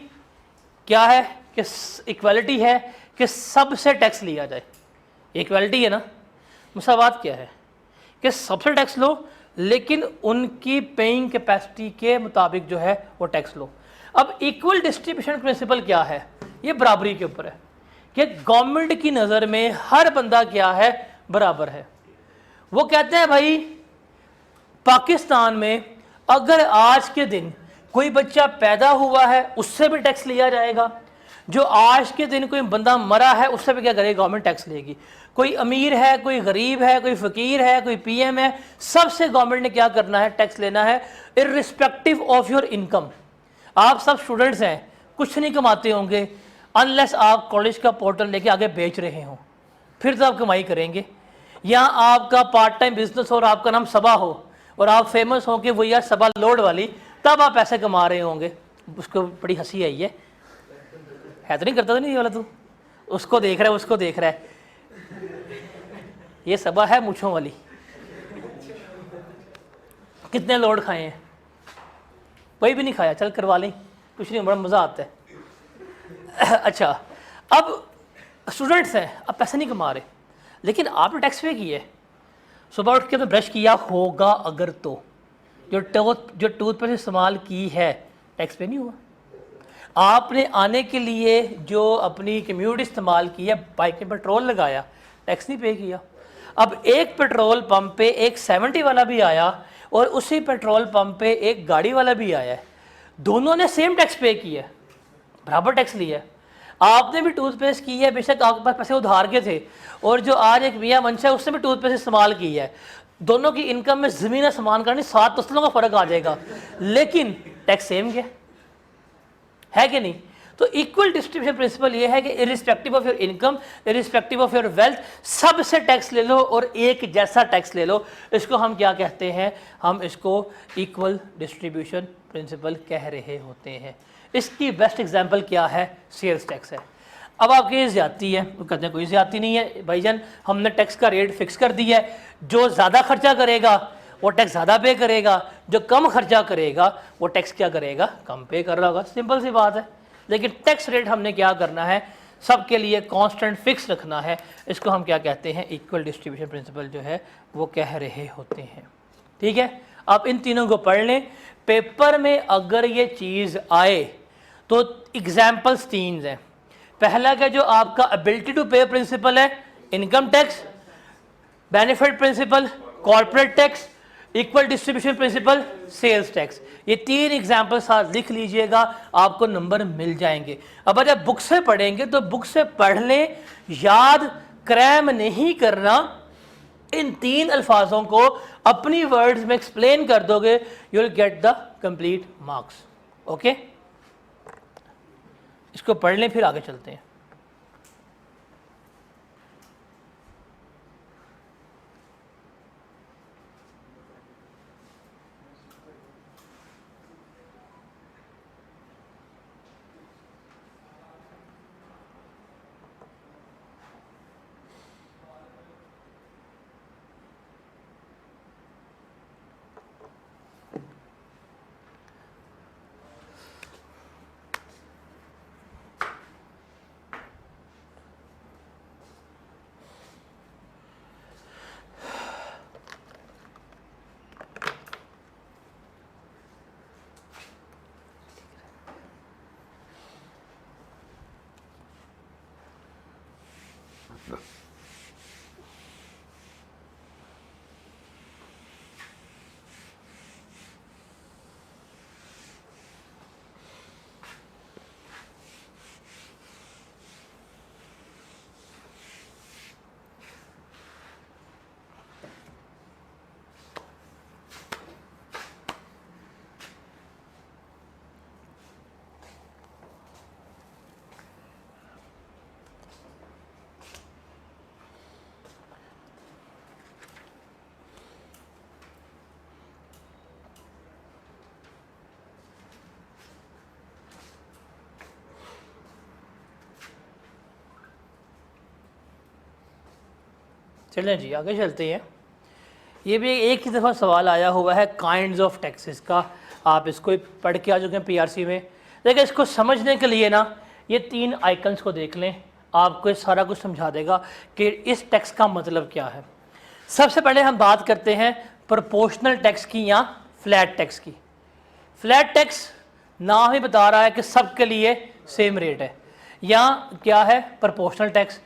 क्या है कि इक्वालिटी है कि सबसे टैक्स लिया जाए, इक्वालिटी है ना। मसावात क्या है कि सबसे टैक्स लो लेकिन उनकी पेइंग कैपेसिटी के मुताबिक जो है वो टैक्स लो। अब इक्वल डिस्ट्रीब्यूशन प्रिंसिपल क्या है, ये बराबरी के ऊपर है कि गवर्नमेंट की नज़र में हर बंदा क्या है, बराबर है। वो कहते हैं भाई पाकिस्तान में अगर आज के दिन कोई बच्चा पैदा हुआ है उससे भी टैक्स लिया जाएगा, जो आज के दिन कोई बंदा मरा है उससे भी क्या करेगी, गवर्नमेंट टैक्स लेगी। कोई अमीर है, कोई गरीब है, कोई फ़कीर है, कोई पीएम है, सबसे गवर्नमेंट ने क्या करना है, टैक्स लेना है इर्रिस्पेक्टिव ऑफ योर इनकम। आप सब स्टूडेंट्स हैं, कुछ नहीं कमाते होंगे अनलेस आप कॉलेज का पोर्टल लेके आगे बेच रहे हो, फिर तो आप कमाई करेंगे। या आपका पार्ट टाइम बिजनेस हो और आपका नाम सबा हो और आप फेमस हो कि वो यार सबा लोड वाली, तब आप पैसे कमा रहे होंगे। उसको बड़ी हंसी आई है तो नहीं करता तो नहीं ये वाला, तू उसको देख रहा है, उसको देख रहा है, ये सबा है मूछों वाली। कितने लोड खाए हैं, कोई भी नहीं खाया, चल करवा लें, कुछ नहीं, बड़ा मज़ा आता है। अच्छा, अब स्टूडेंट्स हैं, अब पैसे नहीं कमा रहे लेकिन आपने टैक्स पे किया है। सुबह उठ के तो ब्रश किया होगा अगर, तो जो टूथपेस्ट इस्तेमाल की है टैक्स पे नहीं हुआ। आपने आने के लिए जो अपनी कम्यूट इस्तेमाल की है, बाइक में पेट्रोल लगाया, टैक्स नहीं पे किया। अब एक पेट्रोल पंप पे एक 70 वाला भी आया और उसी पेट्रोल पंप पे एक गाड़ी वाला भी आया है, दोनों ने सेम टैक्स पे किया है, बराबर टैक्स लिया है। आपने भी टूथपेस्ट की है, बेशक आपके पास पैसे उधार के थे, और जो आज एक मियाँ मंशा है उसने भी टूथपेस्ट इस्तेमाल की है, दोनों की इनकम में ज़मीन आसमान का नहीं 7 नस्लों का फ़र्क आ जाएगा, लेकिन टैक्स सेम क्या है कि नहीं। तो इक्वल डिस्ट्रीब्यूशन प्रिंसिपल ये है कि irrespective of your income, irrespective of your wealth, सबसे टैक्स ले लो और एक जैसा टैक्स ले लो। इसको हम क्या कहते हैं, हम इसको इक्वल डिस्ट्रीब्यूशन प्रिंसिपल कह रहे होते हैं। इसकी बेस्ट एग्जांपल क्या है, सेल्स टैक्स है। अब आपकी ये ज़्यादती है, वो कहते हैं कोई ज़्यादती नहीं है भाईजान, हमने टैक्स का रेट फिक्स कर दिया है, जो ज़्यादा खर्चा करेगा वो टैक्स ज़्यादा पे करेगा, जो कम खर्चा करेगा वो टैक्स क्या करेगा, कम पे कर रहा होगा। सिंपल सी बात है। लेकिन टैक्स रेट हमने क्या करना है, सबके लिए कांस्टेंट फिक्स रखना है। इसको हम क्या कहते हैं, इक्वल डिस्ट्रीब्यूशन प्रिंसिपल जो है वो कह रहे होते हैं। ठीक है, आप इन तीनों को पढ़ लें। पेपर में अगर ये चीज़ आए तो एग्जाम्पल्स 3 हैं। पहला क्या, जो आपका एबिलिटी टू पे प्रिंसिपल है, income tax, benefit principle, corporate tax, equal distribution principle, sales tax. ये 3 एग्जाम्पल साथ लिख लीजिएगा, आपको नंबर मिल जाएंगे। अब जब बुक से पढ़ेंगे तो बुक से पढ़ लें, याद क्रैम नहीं करना, इन 3 अल्फाजों को अपनी वर्ड्स में एक्सप्लेन कर दोगे, you will get the complete marks. Okay, इसको पढ़ लें फिर आगे चलते हैं। चलें जी आगे चलते हैं। ये भी एक ही दफ़ा सवाल आया हुआ है काइंड्स ऑफ टैक्सेस का, आप इसको पढ़ के आ चुके हैं पीआरसी में। लेकिन इसको समझने के लिए ना ये 3 आइकन्स को देख लें, आपको ये सारा कुछ समझा देगा कि इस टैक्स का मतलब क्या है। सबसे पहले हम बात करते हैं प्रोपोर्शनल टैक्स की या फ्लैट टैक्स की। फ्लैट टैक्स नाम ही बता रहा है कि सबके लिए सेम रेट है, या क्या है प्रोपोर्शनल टैक्स।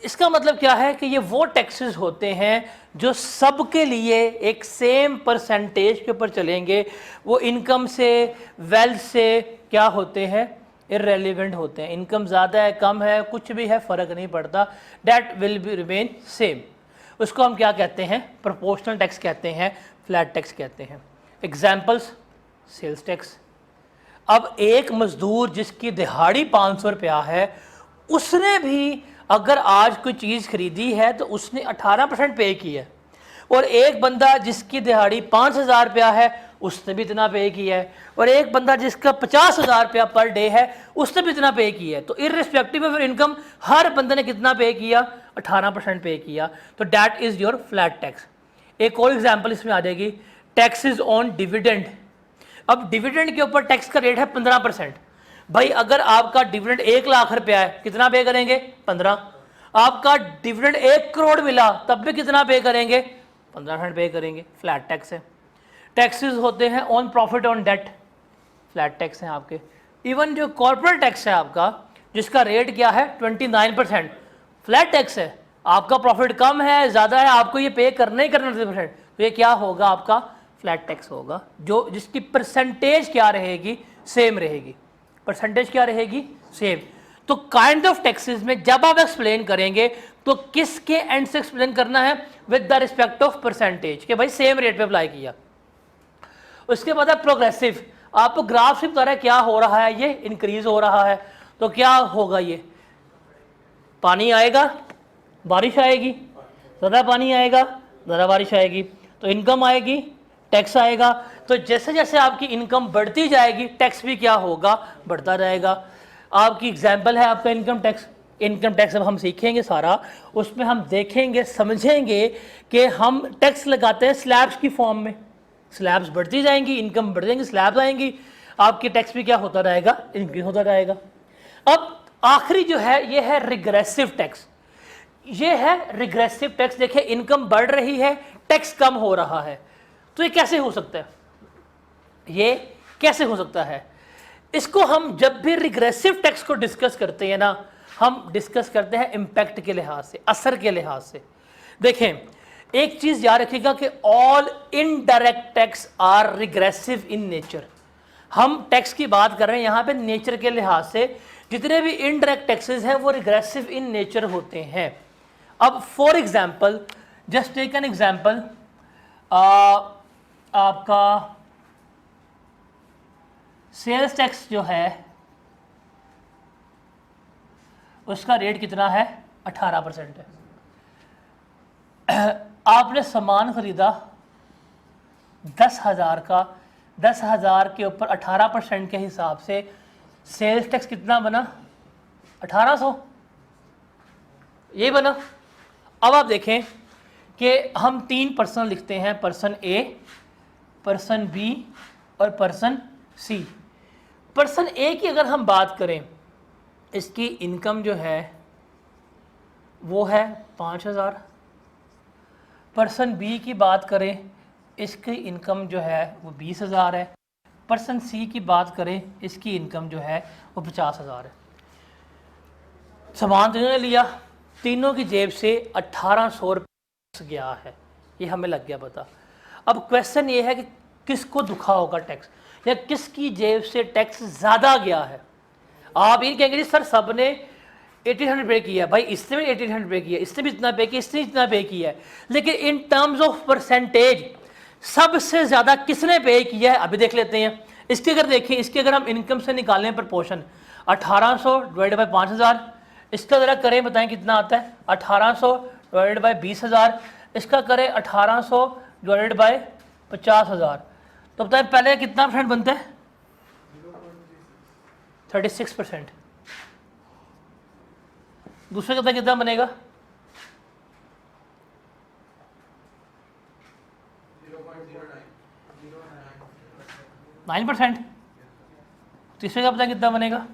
इसका मतलब क्या है कि ये वो टैक्सेस होते हैं जो सबके लिए एक सेम परसेंटेज के ऊपर चलेंगे। वो इनकम से, वेल्थ से क्या होते हैं, इररेलेवेंट होते हैं। इनकम ज़्यादा है, कम है, कुछ भी है, फ़र्क नहीं पड़ता, that will be remain same. उसको हम क्या कहते हैं, प्रोपोर्शनल टैक्स कहते हैं, फ्लैट टैक्स कहते हैं। Examples, sales tax. अब एक मजदूर जिसकी दिहाड़ी 500 रुपया है, उसने भी अगर आज कोई चीज़ खरीदी है तो उसने 18% पे की है, और एक बंदा जिसकी दिहाड़ी 5,000 रुपया है उसने भी इतना पे किया है, और एक बंदा जिसका 50,000 रुपया पर डे है उसने भी इतना पे किया है। तो इररिस्पेक्टिव ऑफ इनकम हर बंदे ने कितना पे किया, 18% पे किया। तो that is your flat tax. एक और एग्जाम्पल इसमें आ जाएगी, टैक्सेस ऑन डिविडेंड। अब डिविडेंड के ऊपर टैक्स का रेट है 15%। भाई अगर आपका डिविडेंड 1 लाख रुपया है, कितना पे करेंगे, 15। आपका डिविडेंड 1 करोड़ मिला तब भी कितना पे करेंगे, 15% पे करेंगे। फ्लैट टैक्स है। टैक्सेस होते हैं on profit on debt, flat tax हैं आपके। इवन जो कॉर्पोरेट टैक्स है आपका, जिसका रेट क्या है 29%, फ्लैट टैक्स है। आपका प्रॉफिट कम है, ज़्यादा है, आपको ये पे करना ही करना 30%, तो ये क्या होगा, आपका फ्लैट टैक्स होगा, जो जिसकी परसेंटेज क्या रहेगी, सेम रहेगी। परसेंटेज क्या रहेगी, सेम। तो काइंड ऑफ टैक्सेस में जब आप एक्सप्लेन करेंगे तो किसके एंड से एक्सप्लेन करना है, with the respect of percentage, कि भाई सेम रेट पे अप्लाई किया। उसके बाद है प्रोग्रेसिव। आपको ग्राफ से बता रहा है क्या हो रहा है, ये इंक्रीज हो रहा है, तो क्या होगा, ये पानी आएगा, बारिश आएगी, ज़्यादा पानी आएगा, ज़्यादा बारिश आएगी, तो इनकम आएगी, टैक्स आएगा। तो जैसे जैसे आपकी इनकम बढ़ती जाएगी टैक्स भी क्या होगा, बढ़ता जाएगा। आपकी एग्जांपल है आपका इनकम टैक्स। इनकम टैक्स अब हम सीखेंगे सारा, उसमें हम देखेंगे, समझेंगे कि हम टैक्स लगाते हैं स्लैब्स की फॉर्म में। स्लैब्स बढ़ती जाएंगी, इनकम बढ़ जाएंगी, स्लैब्स आएंगी, आपकी टैक्स भी क्या होता रहेगा, इंक्रीज होता रहेगा। अब आखिरी जो है ये है रिग्रेसिव टैक्स। ये है रिग्रेसिव टैक्स। देखिए इनकम बढ़ रही है, टैक्स कम हो रहा है, तो ये कैसे हो सकता है, ये कैसे हो सकता है। इसको हम जब भी रिग्रेसिव टैक्स को डिस्कस करते हैं ना, हम डिस्कस करते हैं इम्पैक्ट के लिहाज से, असर के लिहाज से। देखें एक चीज याद रखिएगा कि all indirect tax are regressive in nature. हम टैक्स की बात कर रहे हैं यहाँ पे नेचर के लिहाज से, जितने भी इनडायरेक्ट टैक्सेस हैं वो रिग्रेसिव इन नेचर होते हैं। अब for example, just take an example, आपका सेल्स टैक्स जो है उसका रेट कितना है? 18% है। आपने सामान ख़रीदा 10,000 का, 10,000 के ऊपर 18% के हिसाब से सेल्स टैक्स कितना बना? 1800, ये बना। अब आप देखें कि हम 3 पर्सन लिखते हैं, पर्सन ए, पर्सन बी और पर्सन सी। पर्सन ए की अगर हम बात करें, इसकी इनकम जो है वो है 5,000। पर्सन बी की बात करें, इसकी इनकम जो है वो 20,000 है। पर्सन सी की बात करें, इसकी इनकम जो है वो 50,000 है। सामान तीनों ने लिया, तीनों की जेब से 1800 रुपये गया है, ये हमें लग गया पता। अब क्वेश्चन ये है कि किसको दुखा होगा टैक्स, या किसकी जेब से टैक्स ज़्यादा गया है। आप ये कहेंगे जी सर सब ने 1800 पे किया, भाई इसने भी 1800 पे किया, इसने भी इतना पे किया, इसने इतना पे किया है, लेकिन इन टर्म्स ऑफ परसेंटेज सबसे ज़्यादा किसने पे किया है अभी देख लेते हैं। इसके अगर देखें, इसके अगर हम इनकम से निकालें प्रपोर्शन 1800 डिवाइड बाई 5,000, इसका ज़रा करें, बताएं कितना आता है? 1800 डिवाइड बाई 20,000, इसका करें 1800 डिवाइड बाई 50,000, तो बताएं पहले कितना परसेंट बनता है? 36%। दूसरे का कितना बनेगा? 9%। तीसरे का पता कितना बनेगा?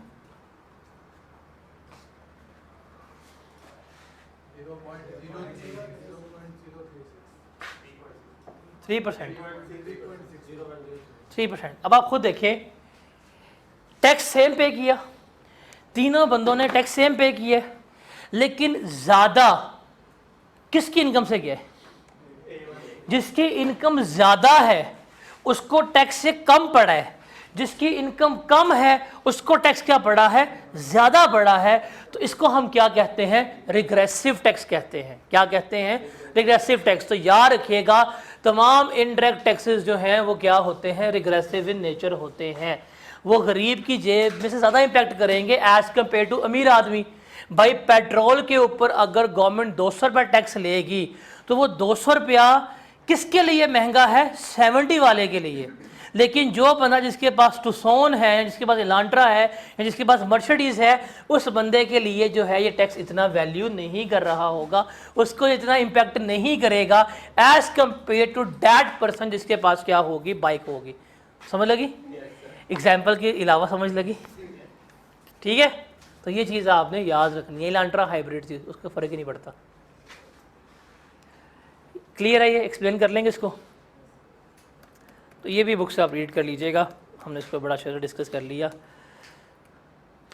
3%। अब आप खुद देखिए, टैक्स सेम पे किया, तीनों बंदों ने टैक्स सेम पे किया, लेकिन ज़्यादा किसकी इनकम से किया है? जिसकी इनकम ज़्यादा है उसको टैक्स से कम पड़ा है, जिसकी इनकम कम है उसको टैक्स क्या पड़ा है? ज़्यादा पड़ा है। तो इसको हम क्या कहते हैं? रिग्रेसिव टैक्स कहते हैं। क्या कहते हैं? Regressive tax. तो याद रखिएगा, तमाम इनडायरेक्ट टैक्सेस जो हैं वो क्या होते हैं? रिग्रेसिव इन नेचर होते हैं। वो गरीब की जेब में से ज़्यादा इम्पैक्ट करेंगे एज़ कम्पेयर टू अमीर आदमी। भाई पेट्रोल के ऊपर अगर गवर्नमेंट 200 रुपये टैक्स लेगी तो वो 200 रुपया किसके लिए महंगा है? 70 वाले के लिए। लेकिन जो बंदा जिसके पास टुसोन है, जिसके पास इलांट्रा है, या जिसके पास मर्सिडीज़ है, उस बंदे के लिए जो है ये टैक्स इतना वैल्यू नहीं कर रहा होगा, उसको इतना इम्पैक्ट नहीं करेगा as compare to that person जिसके पास क्या होगी? बाइक होगी। समझ लगी? एग्जाम्पल के अलावा समझ लगी? ठीक है, तो ये चीज़ आपने याद रखनी है। इलांट्रा हाइब्रिड थी, उसका फ़र्क ही नहीं पड़ता। क्लियर है? ये एक्सप्लेन कर लेंगे इसको। तो ये भी बुक्स आप रीड कर लीजिएगा, हमने इसको बड़ा अच्छे से डिस्कस कर लिया।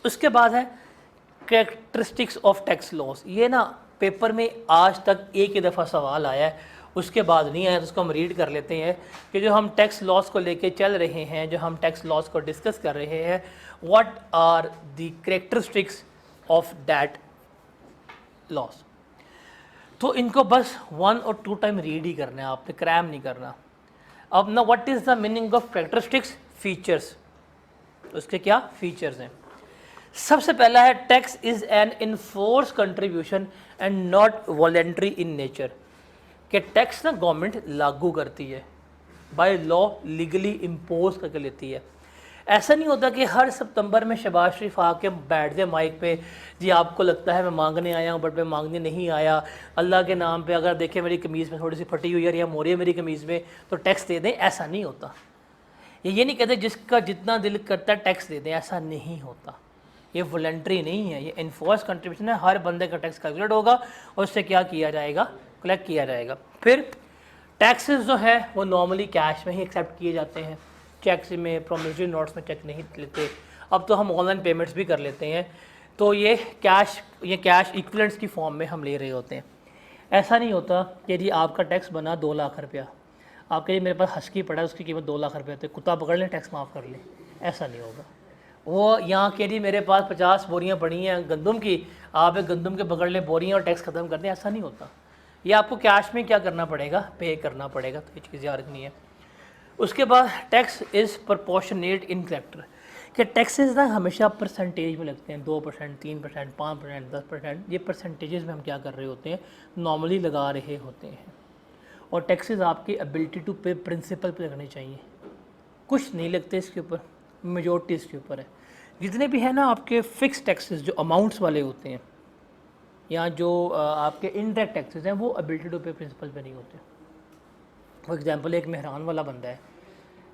उसके बाद है कैरेक्टरिस्टिक्स ऑफ टैक्स लॉस। ये ना पेपर में आज तक एक ही दफ़ा सवाल आया है, उसके बाद नहीं आया, तो उसको हम रीड कर लेते हैं कि जो हम टैक्स लॉस को लेके चल रहे हैं, जो हम टैक्स लॉस को डिस्कस कर रहे हैं, what are the characteristics of that laws. तो इनको बस 1 और 2 टाइम रीड ही करना है, आपने क्रैम नहीं करना। अब ना what is the meaning of characteristics? Features. उसके क्या फीचर्स हैं? सबसे पहला है tax is an enforce contribution and not voluntary in nature. कि टैक्स ना गवर्नमेंट लागू करती है, बाय लॉ लीगली इम्पोज करके लेती है। ऐसा नहीं होता कि हर सितंबर में शहबाज शरीफ आके बैठ जाए माइक पे, जी आपको लगता है मैं मांगने आया हूँ बट मैं मांगने नहीं आया, अल्लाह के नाम पे अगर देखें मेरी कमीज़ में थोड़ी सी फटी हुई है या मोरी है मेरी कमीज़ में तो टैक्स दे दें। ऐसा नहीं होता। ये नहीं कहते जिसका जितना दिल करता है टैक्स दे दें, ऐसा नहीं होता। ये वॉलंटरी नहीं है, ये इन्फोर्स कंट्रीब्यूशन है। हर बंदे का टैक्स कैलकुलेट होगा और उससे क्या किया जाएगा? कलेक्ट किया जाएगा। फिर टैक्सेस जो है वो नॉर्मली कैश में ही एक्सेप्ट किए जाते हैं, चेक्स में, प्रोमिसरी नोट्स में चेक नहीं लेते। अब तो हम ऑनलाइन पेमेंट्स भी कर लेते हैं, तो ये कैश इक्विवेलेंट्स की फॉर्म में हम ले रहे होते हैं। ऐसा नहीं होता कि जी आपका टैक्स बना 2 लाख रुपया, आपके लिए मेरे पास हस्की पड़ा है उसकी कीमत 2 लाख रुपये, तो कुत्ता पकड़ लें टैक्स माफ़ कर लें, ऐसा नहीं होगा। वो यहाँ के जी मेरे पास 50 बोरियाँ पड़ी हैं गंदम की, आप एक गंदम के पकड़ लें बोरियाँ और टैक्स ख़त्म कर दें, ऐसा नहीं होता। ये आपको कैश में क्या करना पड़ेगा? पे करना पड़ेगा। तो ये चीज़ याद रखनी है। उसके बाद tax is proportionate in character, कि टैक्सेस ना हमेशा परसेंटेज में लगते हैं, 2%, 3%, 5%, 10%, ये परसेंटेजेस में हम क्या कर रहे होते हैं, नॉर्मली लगा रहे होते हैं। और टैक्सेस आपकी एबिलिटी टू पे प्रिंसिपल पे लगने चाहिए, कुछ नहीं लगते इसके ऊपर, मेजॉरिटी इसके ऊपर है। जितने भी है ना आपके फिक्स टैक्सेस जो अमाउंट्स वाले होते हैं, या जो आपके इनडायरेक्ट टैक्सेस हैं, वो एबिलिटी टू पे प्रिंसिपल पे नहीं होते। फॉर एग्जांपल एक मेहरान वाला बंदा है,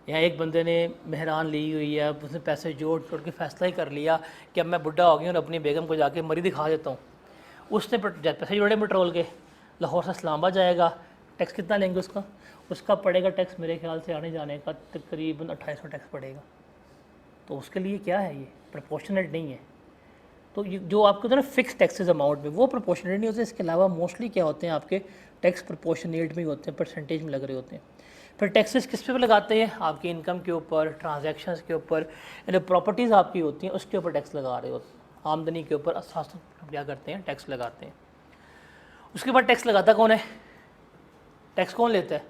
या एक बंदे ने मेहरान ली हुई है, उसने पैसे जोड़ जोड़ के फैसला ही कर लिया कि अब मैं बुढ़ा हो गया और अपनी बेगम को जाके मरी दिखा देता हूँ। उसने पैसे जोड़े पेट्रोल के, लाहौर से इस्लामाबाद जाएगा, टैक्स कितना लेंगे उसका? उसका पड़ेगा टैक्स मेरे ख्याल से आने जाने का तकरीबन 2800 टैक्स पड़ेगा। तो उसके लिए क्या है, ये प्रोपोर्शनेट नहीं है। तो ये जो आपको ना फिक्स टैक्सेस अमाउंट में, वो प्रोपोर्शनेट नहीं होते। इसके अलावा मोस्टली क्या होते हैं आपके टैक्स प्रोपोर्शनेट में होते हैं, परसेंटेज में लग रहे होते हैं। फिर टैक्सेस किस पे लगाते हैं? आपकी इनकम के ऊपर, ट्रांजैक्शंस के ऊपर, यानी प्रॉपर्टीज़ आपकी होती हैं उसके ऊपर टैक्स लगा रहे होते हैं। आमदनी के ऊपर असास क्या करते हैं, टैक्स लगाते हैं। उसके बाद टैक्स लगाता कौन है? टैक्स कौन लेता है?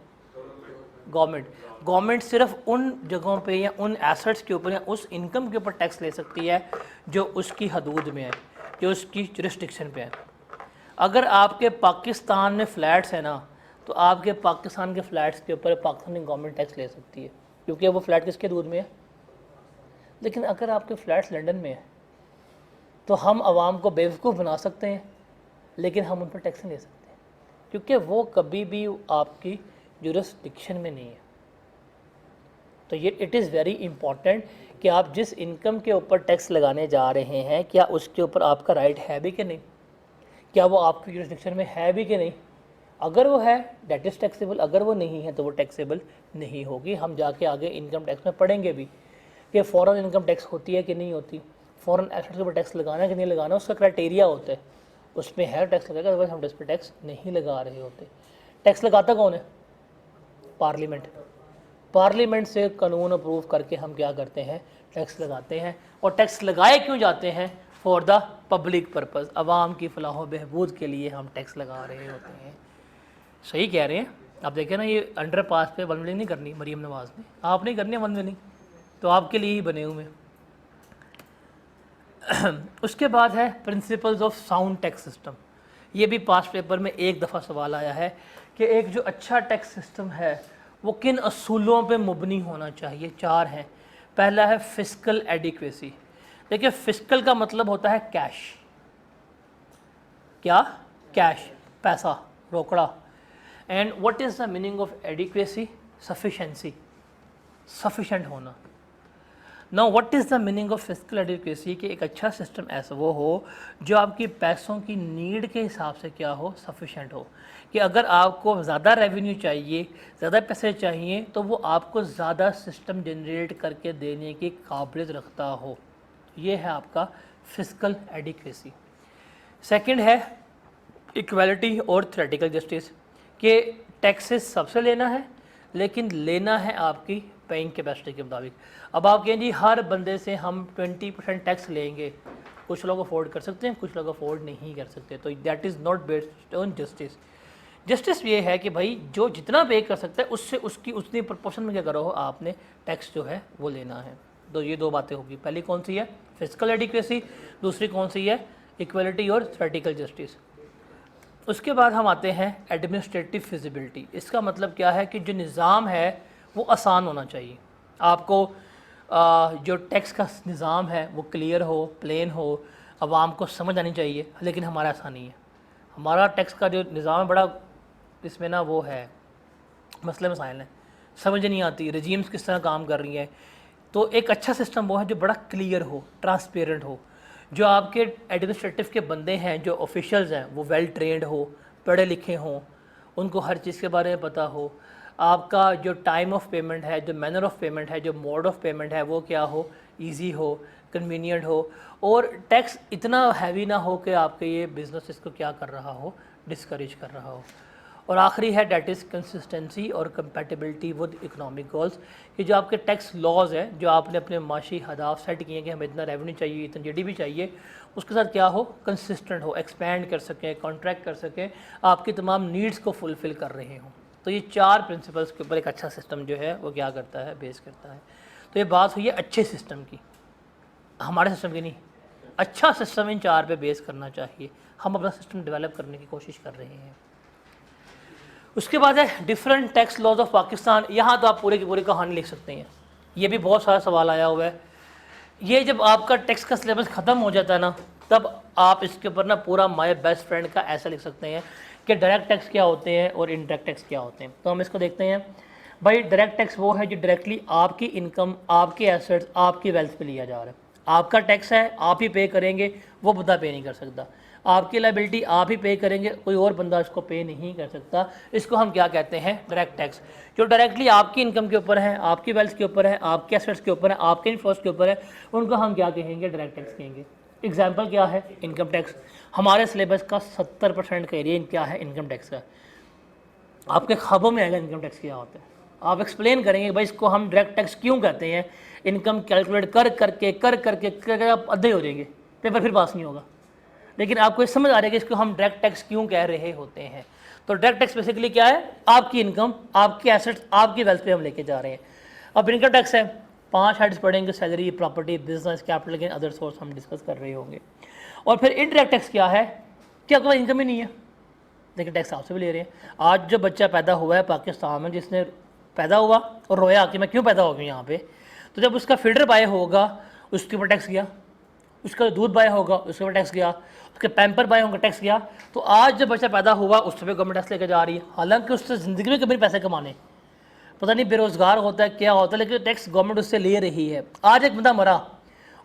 गवर्नमेंट। गवर्नमेंट सिर्फ उन जगहों पे या उन एसेट्स के ऊपर या उस इनकम के ऊपर टैक्स ले सकती है जो उसकी हदूद में है, जो उसकी जुरिस्डिक्शन पे है। अगर आपके पाकिस्तान में फ़्लैट्स है ना, तो आपके पाकिस्तान के फ़्लैट्स के ऊपर पाकिस्तानी गवर्नमेंट टैक्स ले सकती है, क्योंकि वो फ़्लैट किसके हदूद में है। लेकिन अगर आपके फ़्लैट्स लंदन में है तो हम आवाम को बेवकूफ़ बना सकते हैं, लेकिन हम उन पर टैक्स नहीं ले सकते, क्योंकि वो कभी भी आपकी जुरिस्डिक्शन में नहीं है। तो ये इट इज़ वेरी इंपॉर्टेंट कि आप जिस इनकम के ऊपर टैक्स लगाने जा रहे हैं, क्या उसके ऊपर आपका राइट है भी कि नहीं, क्या वो आपकी जुरिस्डिक्शन में है भी कि नहीं। अगर वो है डेट इज़ टैक्सेबल, अगर वो नहीं है तो वो टैक्सेबल नहीं होगी। हम जाके आगे इनकम टैक्स में पढ़ेंगे भी कि फ़ॉरेन इनकम टैक्स होती है कि नहीं होती, फ़ॉरेन एसेट्स के ऊपर टैक्स लगाना है कि नहीं लगाना, उसका क्राइटेरिया होता है, उसमें है टैक्स लगेगा, अदरवाइज हम इस पर टैक्स नहीं लगा रहे होते। टैक्स लगाता कौन है? पार्लियामेंट। पार्लियामेंट से कानून अप्रूव करके हम क्या करते हैं, टैक्स लगाते हैं। और टैक्स लगाए क्यों जाते हैं? फॉर द पब्लिक पर्पज़, आवाम की फलाह बहबूद के लिए हम टैक्स लगा रहे होते हैं। सही कह रहे हैं आप। देखें ना, ये अंडर पास पे वन विलिंग नहीं करनी मरीम नवाज़ ने, आप नहीं करनी वन विलिंग, तो आपके लिए ही बने हुए। उसके बाद है principles of sound tax system. ये भी पास्ट पेपर में एक दफ़ा सवाल आया है कि एक जो अच्छा टैक्स सिस्टम है वो किन असूलों पे मुबनी होना चाहिए। 4 हैं। पहला है फिस्कल एडिक्वेसी। देखिए, फिस्कल का मतलब होता है कैश। क्या? कैश, पैसा, रोकड़ा। And what is the meaning of adequacy? Sufficiency, sufficient होना। Now what is the meaning of fiscal adequacy? कि एक अच्छा सिस्टम ऐसा वो हो जो आपकी पैसों की नीड के हिसाब से क्या हो, सफिशेंट हो। कि अगर आपको ज़्यादा रेवेन्यू चाहिए, ज़्यादा पैसे चाहिए, तो वो आपको ज़्यादा सिस्टम जनरेट करके देने की काबिलियत रखता हो। ये है आपका फिस्कल एडिक्वेसी। सेकंड है इक्वालिटी और थ्योरेटिकल जस्टिस। कि टैक्सेस सबसे लेना है, लेकिन लेना है आपकी पेइंग कैपेसिटी के मुताबिक। अब आप कहें जी हर बंदे से हम 20% टैक्स लेंगे, कुछ लोग अफोर्ड कर सकते हैं, कुछ लोग अफोर्ड नहीं कर सकते, तो that is not based on justice. Justice ये है कि भाई जो जितना पे कर सकता है उससे उसकी उतनी प्रपोर्शन में क्या करो हो, आपने टैक्स जो है वो लेना है। तो ये 2 बातें होगी। पहली कौन सी है? Fiscal adequacy. दूसरी कौन सी है? इक्वलिटी और थ्योरेटिकल जस्टिस। उसके बाद हम आते हैं एडमिनिस्ट्रेटिव फिजिबिलिटी। इसका मतलब क्या है कि जो निज़ाम है वो आसान होना चाहिए। आपको जो टैक्स का निज़ाम है वो क्लियर हो, प्लेन हो, आवाम को समझ आनी चाहिए। लेकिन हमारा ऐसा नहीं है। हमारा टैक्स का जो निज़ाम है बड़ा, इसमें ना वो है मसले मसाइल हैं, समझ नहीं आती, रजीम्स किस तरह काम कर रही हैं। तो एक अच्छा सिस्टम वो है जो बड़ा क्लियर हो, ट्रांसपेरेंट हो, जो आपके एडमिनिस्ट्रेटिव के बंदे हैं, जो ऑफिशियल्स हैं, वो वेल ट्रेंड हो, पढ़े लिखे हों, उनको हर चीज़ के बारे में पता हो। आपका जो टाइम ऑफ पेमेंट है, जो मैनर ऑफ पेमेंट है, जो मोड ऑफ पेमेंट है, वो क्या हो, इजी हो, कन्वीनियंट हो, और टैक्स इतना हैवी ना हो कि आपके ये बिज़नेस इसको क्या कर रहा हो, डिस्करेज कर रहा हो। और आखिरी है डेट इज़ कंसिस्टेंसी और कंपैटिबिलिटी विद इकोनॉमिक गोल्स। कि जो आपके टैक्स लॉज हैं, जो आपने अपने माशी हदाफ सेट किए हैं कि हमें इतना रेवेन्यू चाहिए, इतना जीडीपी चाहिए, उसके साथ क्या हो, कंसिस्टेंट हो, एक्सपैंड कर सकें, कॉन्ट्रैक्ट कर सकें, आपकी तमाम नीड्स को फुलफ़िल कर रहे हों। तो ये 4 प्रिंसिपल्स के ऊपर एक अच्छा सिस्टम जो है वो क्या करता है, बेस करता है। तो ये बात हुई है अच्छे सिस्टम की। हमारे सिस्टम की नहीं, अच्छा सिस्टम इन 4 पे बेस करना चाहिए। हम अपना सिस्टम डेवलप करने की कोशिश कर रहे हैं। उसके बाद है different tax laws of Pakistan. यहाँ तो आप पूरे की पूरी कहानी लिख सकते हैं, ये भी बहुत सारा सवाल आया हुआ है। ये जब आपका टैक्स का सिलेबस ख़त्म हो जाता है ना, तब आप इसके ऊपर ना पूरा माय बेस्ट फ्रेंड का ऐसा लिख सकते हैं कि डायरेक्ट टैक्स क्या होते हैं और इनडायरेक्ट टैक्स क्या होते हैं। तो हम इसको देखते हैं। भाई डायरेक्ट टैक्स वो है जो डायरेक्टली आपकी इनकम, आपके एसेट्स, आपकी वेल्थ पे लिया जा रहा है। आपका टैक्स है, आप ही पे करेंगे, वो बंदा पे नहीं कर सकता। आपकी लायबिलिटी आप ही पे करेंगे, कोई और बंदा इसको पे नहीं कर सकता। इसको हम क्या कहते हैं? Direct tax. जो डायरेक्टली आपकी इनकम के ऊपर है, आपकी वेल्थ के ऊपर है, आपके एसेट्स के ऊपर है, आपके इन्फ्लोस के ऊपर है, उनको हम क्या कहेंगे? डायरेक्ट टैक्स कहेंगे। एग्जाम्पल क्या है? Income tax. हमारे सिलेबस का 70% का एरिया क्या है? इनकम टैक्स का। आपके ख्वाबों में आएगा इनकम टैक्स क्या होता है। आप एक्सप्लेन करेंगे भाई इसको हम डायरेक्ट टैक्स क्यों कहते हैं। इनकम कैलकुलेट कर करके आप अधे हो जाएंगे, पेपर फिर पास नहीं होगा। लेकिन आपको ये समझ आ रहा है कि इसको हम डायरेक्ट टैक्स क्यों कह रहे होते हैं। तो डायरेक्ट टैक्स बेसिकली क्या है? आपकी इनकम, आपके एसेट्स, आपकी वेल्थ पे हम लेके जा रहे हैं। अब इनकम टैक्स है, 5 हेड्स पढ़ेंगे, salary, property, business, capital gain, other source हम डिस्कस कर रहे होंगे। और फिर इनडायरेक्ट टैक्स क्या है? कि आपके पास इनकम ही नहीं है लेकिन टैक्स आपसे भी ले रहे हैं। आज जो बच्चा पैदा हुआ है पाकिस्तान में, जिसने पैदा हुआ और रोया कि मैं क्यों पैदा हो गया यहाँ पे, तो जब उसका फीडर बाय होगा उसके ऊपर टैक्स गया, उसका दूध बाय होगा उसके ऊपर टैक्स गया, उसके पैम्पर बाय होगा टैक्स गया। तो आज जब बच्चा पैदा हुआ उस पर गवर्नमेंट टैक्स लेकर जा रही है, हालांकि उससे ज़िंदगी में कभी पैसे कमाने, पता नहीं बेरोज़गार होता है क्या होता है, लेकिन टैक्स गवर्नमेंट उससे ले रही है। आज एक बंदा मरा,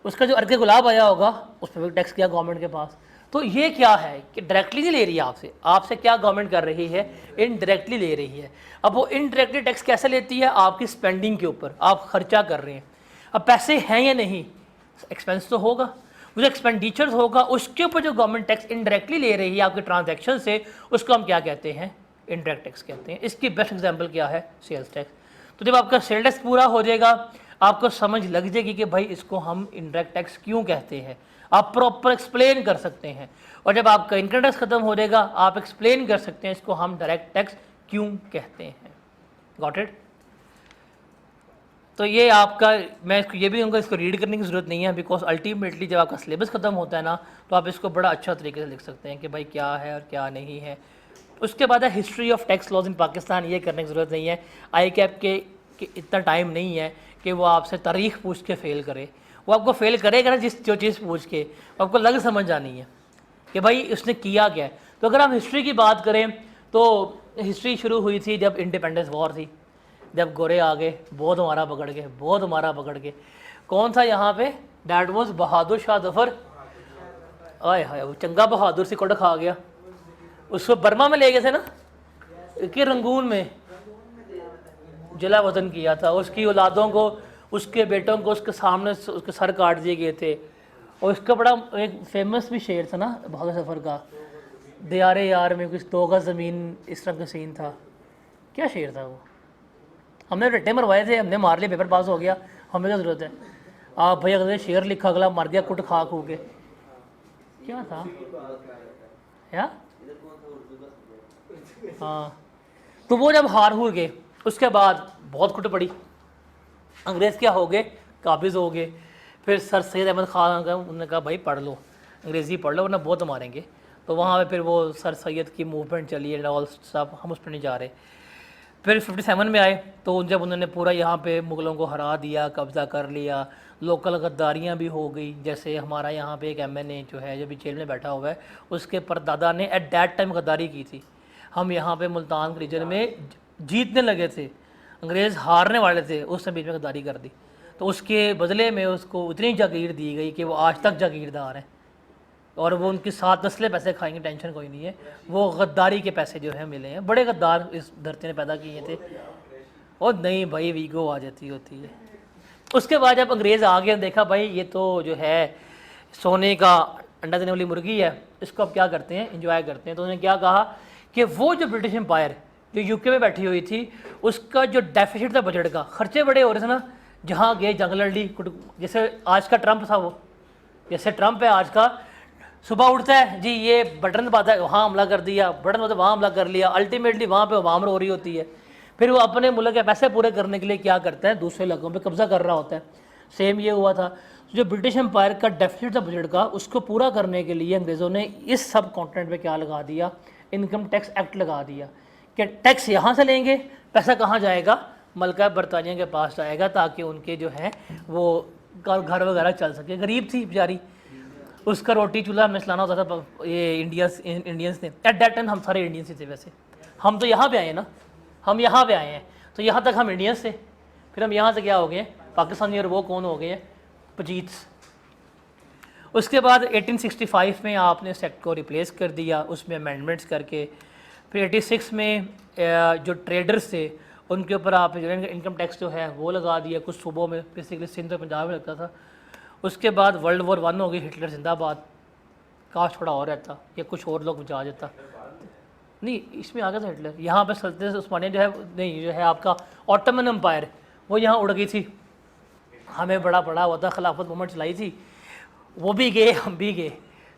उसका जो अर्के गुलाब आया होगा उस पर भी टैक्स किया गवर्नमेंट के पास। तो ये क्या है कि डायरेक्टली नहीं ले रही है आपसे, आपसे क्या गवर्नमेंट कर रही है? इनडायरेक्टली ले रही है। अब वो इनडायरेक्टली टैक्स कैसे लेती है? आपकी स्पेंडिंग के ऊपर, आप खर्चा कर रहे हैं। अब पैसे हैं या नहीं, एक्सपेंस तो होगा, वो जो एक्सपेंडिचर्स होगा उसके ऊपर जो गवर्नमेंट टैक्स इनडायरेक्टली ले रही है आपके ट्रांजैक्शन से, उसको हम क्या कहते हैं? इनडायरेक्ट टैक्स कहते हैं। इसकी बेस्ट एग्जांपल क्या है? Sales tax. तो जब आपका सेल्स टैक्स पूरा हो जाएगा, आपको समझ लग जाएगी कि भाई इसको हम इनडायरेक्ट टैक्स क्यों कहते हैं, आप प्रॉपर एक्सप्लेन कर सकते हैं। और जब आपका इनकम टैक्स खत्म हो जाएगा, आप एक्सप्लेन कर सकते हैं इसको हम डायरेक्ट टैक्स क्यों कहते हैं। Got it? तो ये आपका, मैं इसको ये भी कहूँगा इसको रीड करने की ज़रूरत नहीं है, बिकॉज अल्टीमेटली जब आपका सिलेबस ख़त्म होता है ना, तो आप इसको बड़ा अच्छा तरीके से लिख सकते हैं कि भाई क्या है और क्या नहीं है। उसके बाद है हिस्ट्री ऑफ टैक्स लॉज इन पाकिस्तान। ये करने की ज़रूरत नहीं है, आई कैप के इतना टाइम नहीं है कि वो आपसे तारीख पूछ के फ़ेल करे। वो आपको फ़ेल करेगा ना जो चीज़ पूछ के, आपको लग समझ आनी है कि भाई उसने किया क्या है। तो अगर हम हिस्ट्री की बात करें तो हिस्ट्री शुरू हुई थी जब इंडिपेंडेंस वॉर थी, जब गोरे आ गए, बहुत हमारा पकड़ के, बहुत हमारा पकड़ के। कौन था यहाँ पे? That was Bahadur Shah Zafar. आए हाय, वो चंगा बहादुर से कोड खा गया। उसको बर्मा में ले गए थे ना, कि रंगून में जला वतन किया था। उसकी औलादों को, उसके बेटों को उसके सामने उसके सर काट दिए गए थे। और उसका बड़ा एक फेमस भी शेर था ना बहादुर सफ़र का, दियारे यार में कुछ 2 गज ज़मीन, इस तरह का सीन था। क्या शेर था वो? हमने रट्टे मरवाए थे, हमने मार लिए, पेपर पास हो गया, हमें क्या ज़रूरत है? आप भाई अगले शेर लिखा, अगला मर गया कुट खा खू के। क्या था या? हाँ, तो वो जब हार हुए गए, उसके बाद बहुत कुट पड़ी। अंग्रेज़ क्या हो गए? काबिज़ हो गए। फिर सर सैयद अहमद ख़ान का उन्होंने कहा भाई पढ़ लो, अंग्रेज़ी पढ़ लो वरना बहुत मारेंगे। तो वहाँ पे फिर वो सर सैयद की मूवमेंट चली है ऑल सब, हम उस पर नहीं जा रहे। फिर 57 में आए तो जब उन्होंने पूरा यहाँ पे मुग़लों को हरा दिया, कब्ज़ा कर लिया, लोकल गद्दारियाँ भी हो गई। जैसे हमारा यहाँ पे एक MNA जो है, जो भी जेल में बैठा हुआ है, उसके परदादा ने एट दैट टाइम गद्दारी की थी। हम यहाँ पे मुल्तान रीजन में जीतने लगे थे, अंग्रेज़ हारने वाले थे, उसने बीच में गद्दारी कर दी। तो उसके बदले में उसको इतनी जागीर दी गई कि वो आज तक जागीरदार हैं, और वो उनकी 7 नस्लें पैसे खाएंगे, टेंशन कोई नहीं है। वो गद्दारी के पैसे जो है मिले हैं, बड़े गद्दार इस धरती ने पैदा किए थे। और नहीं भाई, वीगो आ जाती होती है। उसके बाद जब अंग्रेज़ आ गए, देखा भाई ये तो जो है सोने का अंडा देने वाली मुर्गी है, इसको अब क्या करते हैं? इंजॉय करते हैं। तो उन्होंने क्या कहा कि वो जो ब्रिटिश एम्पायर जो यूके में बैठी हुई थी, उसका जो डेफिसिट था बजट का, खर्चे बड़े हो रहे थे ना, जहाँ गए जंग लड़ ली। जैसे आज का ट्रंप था, वो जैसे ट्रंप है आज का, सुबह उठता है जी, ये बटन दबाता है, वहाँ हमला कर दिया, बटन दबाता वहाँ हमला कर लिया, अल्टीमेटली वहाँ पे वामर हो रही होती है। फिर वो अपने मुल्क के पैसे पूरे करने के लिए क्या करता है? दूसरे इलाकों पे कब्जा कर रहा होता है। सेम ये हुआ था। जो ब्रिटिश एम्पायर का डेफिसिट था बजट का, उसको पूरा करने के लिए अंग्रेज़ों ने इस सब कॉन्टिनेंट पे क्या लगा दिया, इनकम टैक्स एक्ट लगा दिया कि टैक्स यहाँ से लेंगे, पैसा कहाँ जाएगा, मलका बरतानिया के पास जाएगा, ताकि उनके जो है वो घर वगैरह चल सके। गरीब थी बेचारी, उसका रोटी चूल्हा हमें चलाना होता था ये इंडियंस ने। एट दैट टाइम हम सारे इंडियंस ही थे। वैसे हम तो यहाँ पे आए ना, हम यहाँ पे आए हैं, तो यहाँ तक हम इंडियंस थे, फिर हम यहाँ से क्या हो गए पाकिस्तानी, और वो कौन हो गए हैं, पजीत्स। उसके बाद 1865 में आपने इस एक्ट को रिप्लेस कर दिया, उसमें अमेंडमेंट्स करके। फिर 86 में जो ट्रेडर्स थे उनके ऊपर आपने जो इनकम टैक्स जो है वो लगा दिया, कुछ सूबों में, बेसिकली सिंध और पंजाब में लगता था। उसके बाद वर्ल्ड वॉर 1 हो गई, हिटलर जिंदाबाद, काश थोड़ा और रहता या कुछ और लोग बचा देता, नहीं इसमें आ गया था हिटलर। यहाँ पे सल्तनत उस्मानिया जो है, नहीं जो है आपका ऑटोमन एम्पायर, वो यहाँ उड़ गई थी, हमें बड़ा पड़ा हुआ था, खिलाफत मूवमेंट चलाई थी, वो भी गए हम भी गए।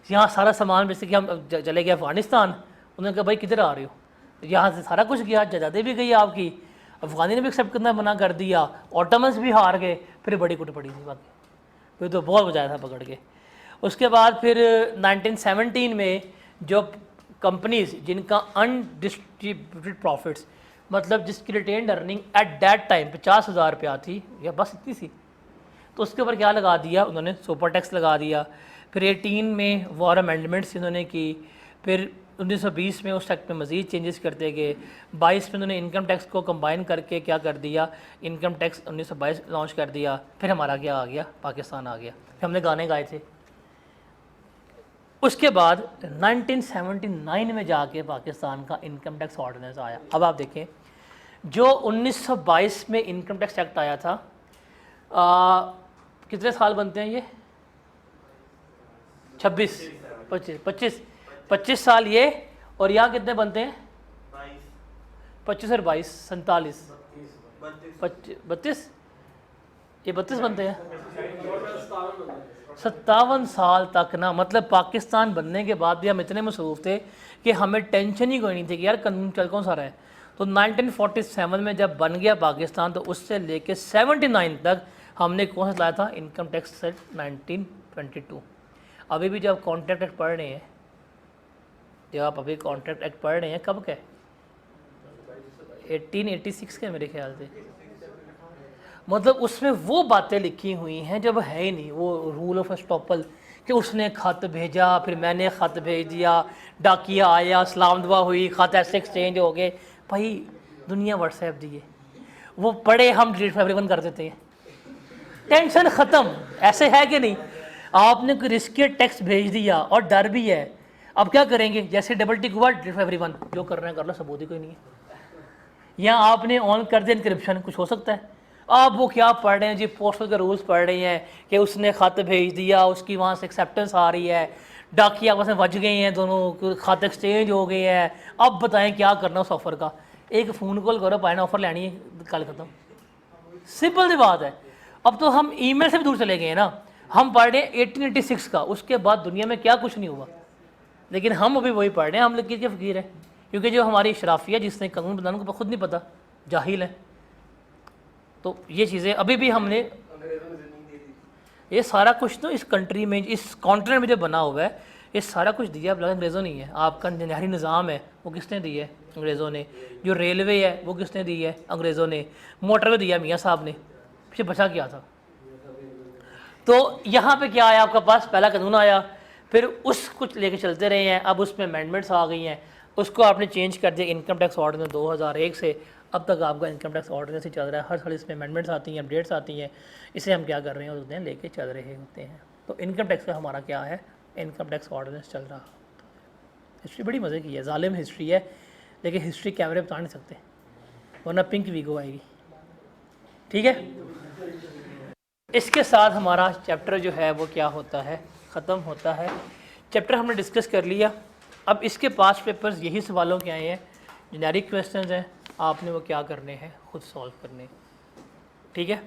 यहाँ सारा सामान जैसे कि हम चले गए अफ़गानिस्तान, उन्होंने कहा भाई किधर आ रहे हो, यहाँ से सारा कुछ गया, जायदादें भी गई आपकी, अफ़गानी ने भी एक्सेप्ट करना मना कर दिया, ऑटोमन्स भी हार गए, फिर बड़ी कुट पड़ी थी बाकी, फिर तो बहुत बजाया था पकड़ के। उसके बाद फिर 1917 में जो कंपनीज जिनका अनडिस्ट्रीब्यूटेड प्रॉफिट्स, मतलब जिसकी retained earning at that time 50,000 रुपया थी या बस इतनी सी, तो उसके ऊपर क्या लगा दिया उन्होंने, सुपर टैक्स लगा दिया। फिर 18 में वॉर अमेंडमेंट्स इन्होंने की। फिर 1920 में उस एक्ट में मज़ीद चेंजेस करते गए। 22 में उन्होंने इनकम टैक्स को कंबाइन करके क्या कर दिया, इनकम टैक्स 1922 लॉन्च कर दिया। फिर हमारा क्या आ गया, पाकिस्तान आ गया, फिर हमने गाने गाए थे। उसके बाद 1979 में जाके पाकिस्तान का इनकम टैक्स ऑर्डिनेंस आया। अब आप देखें, जो 1922 में इनकम टैक्स एक्ट आया था, कितने साल बनते हैं ये, 25 साल ये, और यहाँ कितने बनते हैं, 25 और 22 47, 32, ये 32 बनते हैं, 57 साल तक ना। मतलब पाकिस्तान बनने के बाद भी हम इतने मसरूफ़ थे कि हमें टेंशन ही कोई नहीं थी कि यार कानून चल कौन सा रहा है। तो 1947 में जब बन गया पाकिस्तान, तो उससे लेके 79 तक हमने कौन सा लाया था, इनकम टैक्स सेट 1922। अभी भी जब कॉन्ट्रैक्ट एक्ट पढ़ रहे हैं, जब आप अभी कॉन्ट्रैक्ट एक्ट पढ़ रहे हैं, कब का, 1886 के मेरे ख्याल से, मतलब उसमें वो बातें लिखी हुई हैं जब है ही नहीं, वो रूल ऑफ एस्टॉपल कि उसने ख़त भेजा, फिर मैंने ख़त भेज दिया, डाकिया आया, सलाम दुआ हुई, ख़त ऐसे एक्सचेंज हो गए। भाई दुनिया व्हाट्सएप दी है, वो पढ़े हम डिलीट एवरीवन कर देते हैं, टेंशन ख़त्म। ऐसे है कि नहीं, आपने कोई रिस्की टैक्स भेज दिया और डर भी है, अब क्या करेंगे, जैसे डबल टिक हुआ डिलीट एवरीवन, जो करना है कर लो, सबूत ही कोई नहीं है। या आपने ऑन कर दिया इनक्रिप्शन, कुछ हो सकता है। आप वो क्या पढ़ रहे हैं जी, पोस्टल के रूल्स पढ़ रहे हैं कि उसने ख़त भेज दिया, उसकी वहाँ से एक्सेप्टेंस आ रही है, डाकिया आपस में बज गए हैं, दोनों ख़त एक्सचेंज हो गए हैं, अब बताएं क्या करना उस ऑफ़र का। एक फ़ोन कॉल करो, पाए ऑफ़र लेनी है, कल ख़त्म, सिंपल सी बात है। अब तो हम ईमेल से भी दूर चले गए हैं ना, हम पढ़ रहे हैं 1886 का, उसके बाद दुनिया में क्या कुछ नहीं हुआ, लेकिन हम अभी वही पढ़ रहे हैं। हम लोग किसके फ़कीर है, क्योंकि जो हमारी शराफिया जिसने कानून बनाने को खुद नहीं पता, जाहिल है। तो ये चीज़ें अभी भी हमने, ये सारा कुछ तो इस कंट्री में, इस कॉन्टिनेंट में जो बना हुआ है, ये सारा कुछ दिया अंग्रेज़ों ने है। आपका जनारी निज़ाम है वो किसने दिया है, अंग्रेज़ों ने। जो रेलवे है वो किसने दी है, अंग्रेज़ों ने। मोटरवे दिया मियाँ साहब ने, फिर बचा क्या था। तो यहाँ पे क्या आया आपका पास, पहला कानून आया, फिर उस कुछ लेके चलते रहे हैं, अब उसमें अमेंडमेंट्स आ गई हैं, उसको आपने चेंज कर दिया इनकम टैक्स ऑर्डिनेंस 2001 से अब तक आपका इनकम टैक्स ऑर्डिनेंस ही चल रहा है। हर साल इसमें अमेंडमेंट्स आती हैं, अपडेट्स आती हैं, इसे हम क्या कर रहे हैं होते हैं, लेके चल रहे होते हैं। तो इनकम टैक्स का हमारा क्या है, इनकम टैक्स ऑर्डिनेंस चल रहा। हिस्ट्री बड़ी मज़े की है, जालिम हिस्ट्री है, लेकिन हिस्ट्री कैमरे बता नहीं सकते, वरना पिंक वीगो आएगी। ठीक है, इसके साथ हमारा चैप्टर जो है वो क्या होता है, ख़त्म होता है। चैप्टर हमने डिस्कस कर लिया। अब इसके पास पेपर्स यही सवालों के आए हैं, जेनेरिक क्वेश्चंस हैं, आपने वो क्या करने हैं, खुद सॉल्व करने। ठीक है।